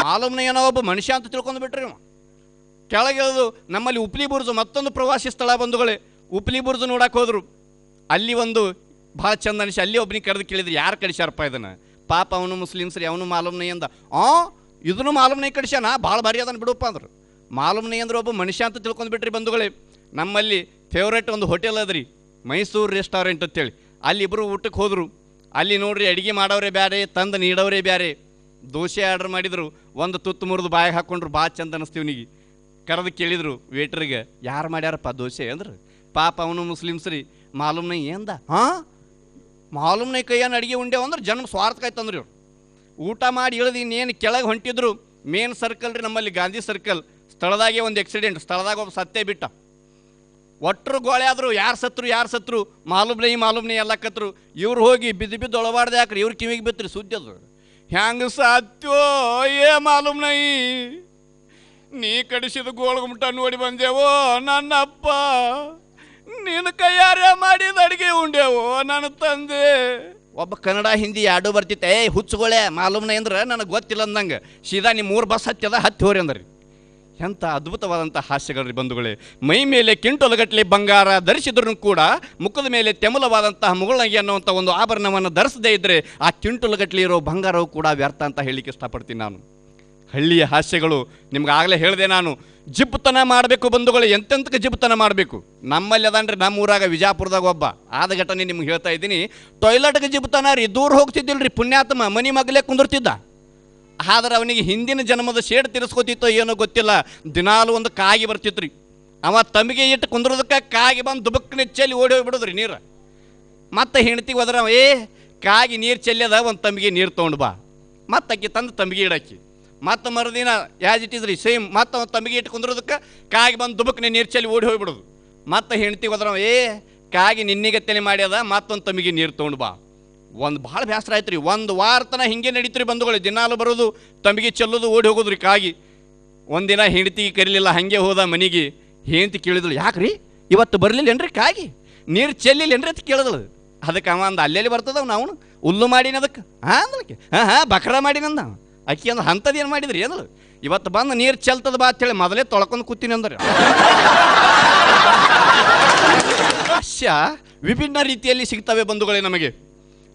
ಮಾಲೂಮ್ ನೈ ಏನೋ ಒಬ್ಬ ಮನುಷ್ಯ ಅಂತ ತಿಳ್ಕೊಂಡು ಬಿಟ್ರಿ. ಕೆಳಗಿಳಿದು ನಮ್ಮಲ್ಲಿ ಉಪ್ಲಿ ಬುರ್ಜು ಮತ್ತೊಂದು ಪ್ರವಾಸಿ ಸ್ಥಳ ಬಂಧುಗಳೇ, ಉಪ್ಲಿ ಬುರ್ಜು ನೋಡಕ್ಕೆ ಹೋದ್ರು. ಅಲ್ಲಿ ಒಂದು ಭಾಳ ಚಂದ ಅನಿಸಿ ಅಲ್ಲಿ ಒಬ್ಬನಿಗೆ ಕರೆದು ಕೇಳಿದ್ರು, ಯಾರು ಕಡಿಸ್ಯಾರಪ್ಪ ಇದನ್ನು? ಪಾಪ ಅವನು ಮುಸ್ಲಿಮ್ಸ್ ರೀ, ಅವನು ಮಾಲೂಮ್ ನೈ ಅಂದ. ಇದನ್ನು ಮಾಲೂಮ್ ನೈ ಕಡಿಸ್ಯಾನ, ಭಾಳ ಭಾರಿ ಅದನ್ನು ಬಿಡುವಪ್ಪ ಅಂದ್ರು. ಮಾಲೂಮ್ ನೈ ಅಂದ್ರೆ ಒಬ್ಬ ಮನುಷ್ಯ ಅಂತ ತಿಳ್ಕೊಂಡು ಬಿಟ್ರಿ ಬಂಧುಗಳೇ. ನಮ್ಮಲ್ಲಿ ಫೇವ್ರೇಟ್ ಒಂದು ಹೋಟೆಲ್ ಅದ್ರಿ, ಮೈಸೂರು ರೆಸ್ಟೋರೆಂಟ್ ಅಂತೇಳಿ. ಅಲ್ಲಿ ಇಬ್ಬರು ಊಟಕ್ಕೆ ಹೋದರು. ಅಲ್ಲಿ ನೋಡ್ರಿ, ಅಡುಗೆ ಮಾಡೋರೇ ಬ್ಯಾರೆ, ತಂದು ನೀಡೋರೇ ಬ್ಯಾರೆ. ದೋಸೆ ಆರ್ಡ್ರ್ ಮಾಡಿದ್ರು, ಒಂದು ತುತ್ತು ಮುರಿದು ಬಾಯಿಗೆ ಹಾಕ್ಕೊಂಡ್ರು, ಭಾಳ ಚಂದ ಅನ್ನಿಸ್ತೀವನಿಗೆ. ಕರೆದು ಕೇಳಿದರು ವೇಟ್ರಿಗೆ, ಯಾರು ಮಾಡ್ಯಾರಪ್ಪ ದೋಸೆ ಅಂದ್ರೆ? ಪಾಪ ಅವನು ಮುಸ್ಲಿಮ್ಸ್ ರೀ, ಮಾಲೂಮ್ ನೈ ಎಂದ. ಮಾಲೂಮ್ ನೈ ಕೈಯನ್ನು ಅಡುಗೆ ಉಂಡೆವು ಅಂದ್ರೆ ಜನ್ಮ ಸ್ವಾರ್ಥಕಾಯ್ತಂದ್ರಿ ಇವ್ರು. ಊಟ ಮಾಡಿ ಇಳಿದು ಇನ್ನೇನು ಕೆಳಗೆ ಹೊಂಟಿದ್ರು. ಮೇನ್ ಸರ್ಕಲ್ ರೀ ನಮ್ಮಲ್ಲಿ, ಗಾಂಧಿ ಸರ್ಕಲ್. ಸ್ಥಳದಾಗೆ ಒಂದು ಆಕ್ಸಿಡೆಂಟ್, ಸ್ಥಳದಾಗ ಒಬ್ಬ ಸತ್ತೇ ಬಿಟ್ಟ. ಒಟ್ಟರು ಗೋಳೆ ಆದರು, ಯಾರು ಸತ್ರು ಮಾಲೂಮ್ ನೈ ಎಲ್ಲ ಕತ್ರು. ಇವ್ರು ಹೋಗಿ ಬಿದ್ದು ಒಳಬಾರ್ದು ಯಾಕ್ರಿ, ಇವ್ರು ಕಿವಿಗೆ ಬಿತ್ತರಿ ಸುದ್ದಿ ಅದು. ಹ್ಯಾಂಗ ಸಾತ್ಯೋ ಏ ಮಾಲೂಮ್ ನೈ, ನೀ ಕಡಿಸಿದ ಗೋಳಗುಮಟ ನೋಡಿ ಬಂದೆವೋ ನನ್ನಪ್ಪ, ನೀನು ಕೈಯಾರೆ ಮಾಡಿದ ಅಡುಗೆ ಉಂಡೆವೋ ನನ್ನ ತಂದೆ. ಒಬ್ಬ ಕನ್ನಡ ಹಿಂದಿ ಎರಡೂ ಬರ್ತಿತ್ತೆ. ಹುಚ್ಚುಗಳೇ ಮಾಲೂಮ್ ನೈ ಅಂದ್ರೆ ನನಗೆ ಗೊತ್ತಿಲ್ಲ ಅಂದಂಗೆ ಸೀದಾ ನಿಮ್ಮ 3 ಬಸ್ ಹತ್ತಿ ಹೋರಿ ಅಂದ್ರಿ. ಎಂಥ ಅದ್ಭುತವಾದಂಥ ಹಾಸ್ಯಗಳ್ರಿ ಬಂಧುಗಳೇ. ಮೈ ಮೇಲೆ ಕಿಂಟೊಲಗಟ್ಟಲೆ ಬಂಗಾರ ಧರಿಸಿದ್ರು ಕೂಡ ಮುಖದ ಮೇಲೆ ತೆಮಲವಾದಂತಹ ಮುಗುಳಂಗಿ ಅನ್ನುವಂಥ ಒಂದು ಆಭರಣವನ್ನು ಧರಿಸದೇ ಇದ್ದರೆ ಆ ಕಿಂಟೊಲಗಟ್ಟಲೆ ಇರೋ ಬಂಗಾರವು ಕೂಡ ವ್ಯರ್ಥ ಅಂತ ಹೇಳಲಿಕ್ಕೆ ಇಷ್ಟಪಡ್ತೀನಿ ನಾನು. ಹಳ್ಳಿಯ ಹಾಸ್ಯಗಳು ನಿಮ್ಗೆ ಆಗಲೇ ಹೇಳಿದೆ ನಾನು, ಜಿಬ್ಬುತನ ಮಾಡಬೇಕು ಬಂಧುಗಳು, ಎಂತೆಂತಕ್ಕೆ ಜಿಬ್ಬುತನ ಮಾಡಬೇಕು. ನಮ್ಮಲ್ಲಿ ಅದಾನ್ರಿ, ನಮ್ಮ ಊರಾಗ ವಿಜಾಪುರದಾಗ ಒಬ್ಬ ಆದ ಘಟನೆ ನಿಮ್ಗೆ ಹೇಳ್ತಾ ಇದ್ದೀನಿ. ಟಾಯ್ಲೆಟ್ಗೆ ಜಿಬ್ಬುತನ ರೀ, ದೂರ ಹೋಗ್ತಿದ್ದಿಲ್ಲ ರೀ ಪುಣ್ಯಾತ್ಮ, ಮನೆ ಮಗಲೇ ಕುಂದಿರ್ತಿದ್ದ. ಆದ್ರೆ ಅವನಿಗೆ ಹಿಂದಿನ ಜನ್ಮದ ಶೇಡ್ ತಿರ್ಸ್ಕೊತಿತ್ತೋ ಏನೋ ಗೊತ್ತಿಲ್ಲ, ದಿನಾಲು ಒಂದು ಕಾಗಿ ಬರ್ತಿತ್ತು ರೀ. ಅವ ತಮ್ಮಿಗೆ ಇಟ್ಟು ಕುಂದ್ರೋದಕ್ಕೆ ಕಾಗಿ ಬಂದು ದುಬಕ್ಕನೆ ಚೆಲ್ಲಿ ಓಡಿ ಹೋಗ್ಬಿಡೋದ್ರಿ ನೀರು. ಮತ್ತೆ ಹೆಂಡ್ತಿಗೆ ಹೋದ್ರೆ ಕಾಗಿ ನೀರು ಚೆಲ್ಲದ ಒಂದು ತಮ್ಮಿಗೆ ನೀರು ತೊಗೊಂಡು ಬಾ, ಮತ್ತೆ ಅಕ್ಕಿ ತಂದು ತಮ್ಮಿಗೆ ಇಡಕ್ಕಿ. ಮತ್ತು ಮರುದಿನ ಯಾಜ್ ಇಟ್ಟಿದ್ರಿ ಸೇಮ್, ಮತ್ತು ಅವ್ನು ತಮ್ಮಿಗೆ ಇಟ್ಟು ಕುಂದ್ರೋದಕ್ಕೆ ಕಾಗಿ ಬಂದು ದುಬಕ್ಕನೆ ನೀರು ಚೆಲ್ಲಿ ಓಡಿ ಹೋಗ್ಬಿಡೋದು. ಮತ್ತೆ ಹೆಂಡ್ತಿಗೆ ಹೋದ್ರೆ ಕಾಗಿ ನಿನ್ನಿಗತ್ತನೆ ಮಾಡ್ಯದ, ಮತ್ತೊಂದು ತಮ್ಮಿಗೆ ನೀರು ತೊಗೊಂಡು ಬಾ. ಒಂದು ಭಾಳ ಬೇಸರ ಆಯ್ತು ರೀ. 1 ವಾರ ತನಕ ಹಿಂಗೆ ನಡೀತ್ರಿ ಬಂಧುಗಳು, ದಿನಾಲು ಬರೋದು ತಮ್ಮಿಗೆ ಚೆಲ್ಲೋದು ಓಡಿ ಹೋಗೋದ್ರಿ ಕಾಗಿ. ಒಂದಿನ ಹೆಂಡ್ತಿಗೆ ಕರೀಲಿಲ್ಲ, ಹಾಗೆ ಹೋದ ಮನೆಗೆ. ಹೆಂಡ್ತಿ ಕೇಳಿದಳು, ಯಾಕ್ರಿ ಇವತ್ತು ಬರಲಿಲ್ಲೇನ್ರಿ ಕಾಗಿ, ನೀರು ಚೆಲ್ಲಿಲ್ಲೇನ್ರಿ ಅಂತ ಕೇಳಿದಳು. ಅದಕ್ಕೆ ಅವ ಅಂದ, ಅಲ್ಲೆಲ್ಲಿ ಬರ್ತದವ ನಾವು ಹುಲ್ಲು ಮಾಡಿನ ಅದಕ್ಕೆ. ಅಂದಕ್ಕೆ ಬಕ್ರ ಮಾಡಿನಂದ. ಅಕ್ಕಿ ಅಂದ್ರೆ ಅಂಥದ್ದು ಏನು ಮಾಡಿದ್ರಿ ಅಂದಳು. ಇವತ್ತು ಬಂದು ನೀರು ಚೆಲ್ತದ ಬಾ ಅಂತೇಳಿ ಮೊದಲೇ ತೊಳ್ಕೊಂಡು ಕೂತೀನಿ ಅಂದ್ರೆ. ಹಾಸ್ಯ ವಿಭಿನ್ನ ರೀತಿಯಲ್ಲಿ ಸಿಗ್ತವೆ ಬಂಧುಗಳೇ ನಮಗೆ.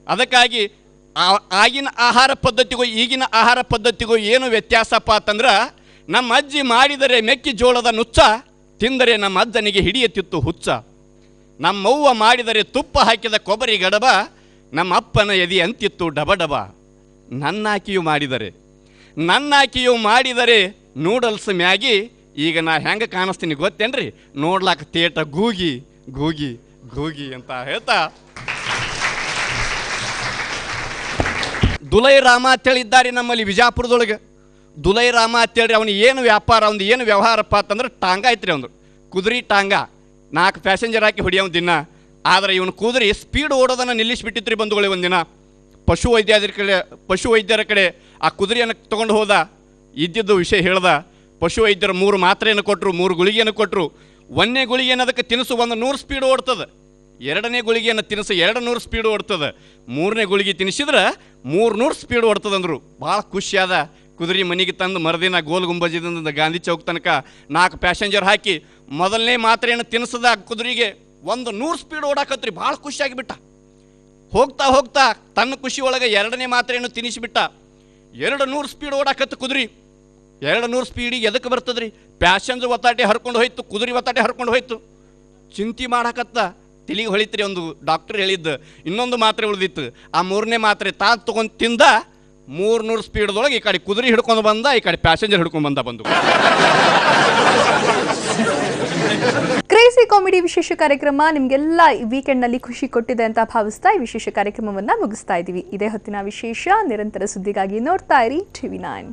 ಅದಕ್ಕಾಗಿ ಆಗಿನ ಆಹಾರ ಪದ್ಧತಿಗೂ ಈಗಿನ ಆಹಾರ ಪದ್ಧತಿಗೂ ಏನು ವ್ಯತ್ಯಾಸಪ್ಪ ಅಂತಂದ್ರೆ, ನಮ್ಮ ಅಜ್ಜಿ ಮಾಡಿದರೆ ಮೆಕ್ಕೆಜೋಳದ ನುಚ್ಚ, ತಿಂದರೆ ನಮ್ಮ ಅಜ್ಜನಿಗೆ ಹಿಡಿಯುತ್ತಿತ್ತು ಹುಚ್ಚ. ನಮ್ಮವ್ವ ಮಾಡಿದರೆ ತುಪ್ಪ ಹಾಕಿದ ಕೊಬ್ಬರಿ ಗಡಬ, ನಮ್ಮ ಅಪ್ಪನ ಎದಿ ಅಂತಿತ್ತು ಡಬಡಬ. ನನ್ನಾಕಿಯು ಮಾಡಿದರೆ ನೂಡಲ್ಸ್ ಮ್ಯಾಗಿ, ಈಗ ನಾ ಹೆಂಗೆ ಕಾಣಿಸ್ತೀನಿ ಗೊತ್ತೇನ್ರಿ, ನೋಡ್ಲಾಕ ತೇಟ ಗೂಗಿ ಗೂಗಿ ಗೂಗಿ ಅಂತ ಹೇಳ್ತಾ ದುಲೈ ರಾಮ ಅಂತೇಳಿದ್ದಾರೆ ನಮ್ಮಲ್ಲಿ ವಿಜಾಪುರದೊಳಗೆ. ದುಲೈ ರಾಮ ಅಂತೇಳ್ರಿ ಅವ್ನು ಏನು ವ್ಯಾಪಾರ ಅವ್ನು ಏನು ವ್ಯವಹಾರಪ್ಪ ಅಂತಂದ್ರೆ ಟಾಂಗ ಐತ್ರಿ ಅವ್ನು ಕುದುರೆ ಟಾಂಗ 4 ಪ್ಯಾಸೆಂಜರ್ ಹಾಕಿ ಹೊಡಿಯೋ ದಿನ. ಆದರೆ ಇವನು ಕುದುರೆ ಸ್ಪೀಡ್ ಓಡೋದನ್ನು ನಿಲ್ಲಿಸಿಬಿಟ್ಟಿತ್ರಿ ಬಂಧುಗಳೇ. ಒಂದಿನ ಪಶು ವೈದ್ಯರ ಕಡೆ ಆ ಕುದುರೆಯನ್ನು ತೊಗೊಂಡು ಹೋದ, ಇದ್ದಿದ್ದು ವಿಷಯ ಹೇಳ್ದ. ಪಶು ವೈದ್ಯರು 3 ಮಾತ್ರೆಯನ್ನು ಕೊಟ್ಟರು, 3 ಗುಳಿಗೆಯನ್ನು ಕೊಟ್ಟರು. 1ನೇ ಗುಳಿಗೆಯನ್ನು ಅದಕ್ಕೆ ತಿನಿಸು 100 ಸ್ಪೀಡ್ ಓಡ್ತದೆ. 2ನೇ ಗುಳಿಗೆಯನ್ನು ತಿನಿಸು 200 ಸ್ಪೀಡ್ ಓಡ್ತದೆ. 3ನೇ ಗುಳಿಗೆ ತಿನ್ನಿಸಿದ್ರೆ 300 ಸ್ಪೀಡ್ ಓಡ್ತದಂದರು. ಭಾಳ ಖುಷಿಯಾದ. ಕುದುರೆ ಮನೆಗೆ ತಂದು ಮರುದಿನ ಗೋಲ್ ಗುಂಬಜದಿಂದ ಗಾಂಧಿ ಚೌಕ್ ತನಕ 4 ಪ್ಯಾಸೆಂಜರ್ ಹಾಕಿ ಮೊದಲನೇ ಮಾತ್ರೆಯನ್ನು ತಿನ್ನಿಸದ ಕುದುರೆಗೆ 100 ಸ್ಪೀಡ್ ಓಡಾಕತ್ರಿ. ಭಾಳ ಖುಷಿಯಾಗಿಬಿಟ್ಟ. ಹೋಗ್ತಾ ಹೋಗ್ತಾ ತನ್ನ ಖುಷಿ ಒಳಗೆ 2ನೇ ಮಾತ್ರೆಯನ್ನು ತಿನ್ನಿಸಿಬಿಟ್ಟ. 200 ಸ್ಪೀಡ್ ಓಡಾಕತ್ತು ಕುದುರೆ. 200 ಸ್ಪೀಡಿಗೆ ಎದಕ್ಕೆ ಬರ್ತದ್ರಿ? ಪ್ಯಾಸೆಂಜರ್ ಒತ್ತಾಟೆ ಹರ್ಕೊಂಡು ಹೋಯ್ತು, ಕುದುರೆ ಒತ್ತಾಟೆ ಹರ್ಕೊಂಡು ಹೋಯ್ತು. ಚಿಂತೆ ಮಾಡಾಕತ್ತ. ತಿಳಿಗೆ ಹೊಳಿತ್ರಿ. ಒಂದು ಡಾಕ್ಟರ್ ಹೇಳಿದ್ದು ಇನ್ನೊಂದು ಮಾತ್ರೆ ಉಳಿದಿತ್ತು. ಆ 3ನೇ ಮಾತ್ರೆ ತೊಗೊಂಡು ತಿಂದ 300 ಸ್ಪೀಡ್ದೊಳಗೆ ಈ ಕಡೆ ಕುದುರೆ ಹಿಡ್ಕೊಂಡು ಬಂದ, ಈ ಕಡೆ ಪ್ಯಾಸೆಂಜರ್ ಹಿಡ್ಕೊಂಡು ಬಂದು. ಕ್ರೇಜಿ ಕಾಮಿಡಿ ವಿಶೇಷ ಕಾರ್ಯಕ್ರಮ ನಿಮಗೆಲ್ಲ ಈ ವೀಕೆಂಡ್ನಲ್ಲಿ ಖುಷಿ ಕೊಟ್ಟಿದೆ ಅಂತ ಭಾವಿಸ್ತಾ ಈ ವಿಶೇಷ ಕಾರ್ಯಕ್ರಮವನ್ನು ಮುಗಿಸ್ತಾ ಇದ್ದೀವಿ. ಇದೇ ಹೊತ್ತಿನ ವಿಶೇಷ. ನಿರಂತರ ಸುದ್ದಿಗಾಗಿ ನೋಡ್ತಾ ಇರಿ TV9.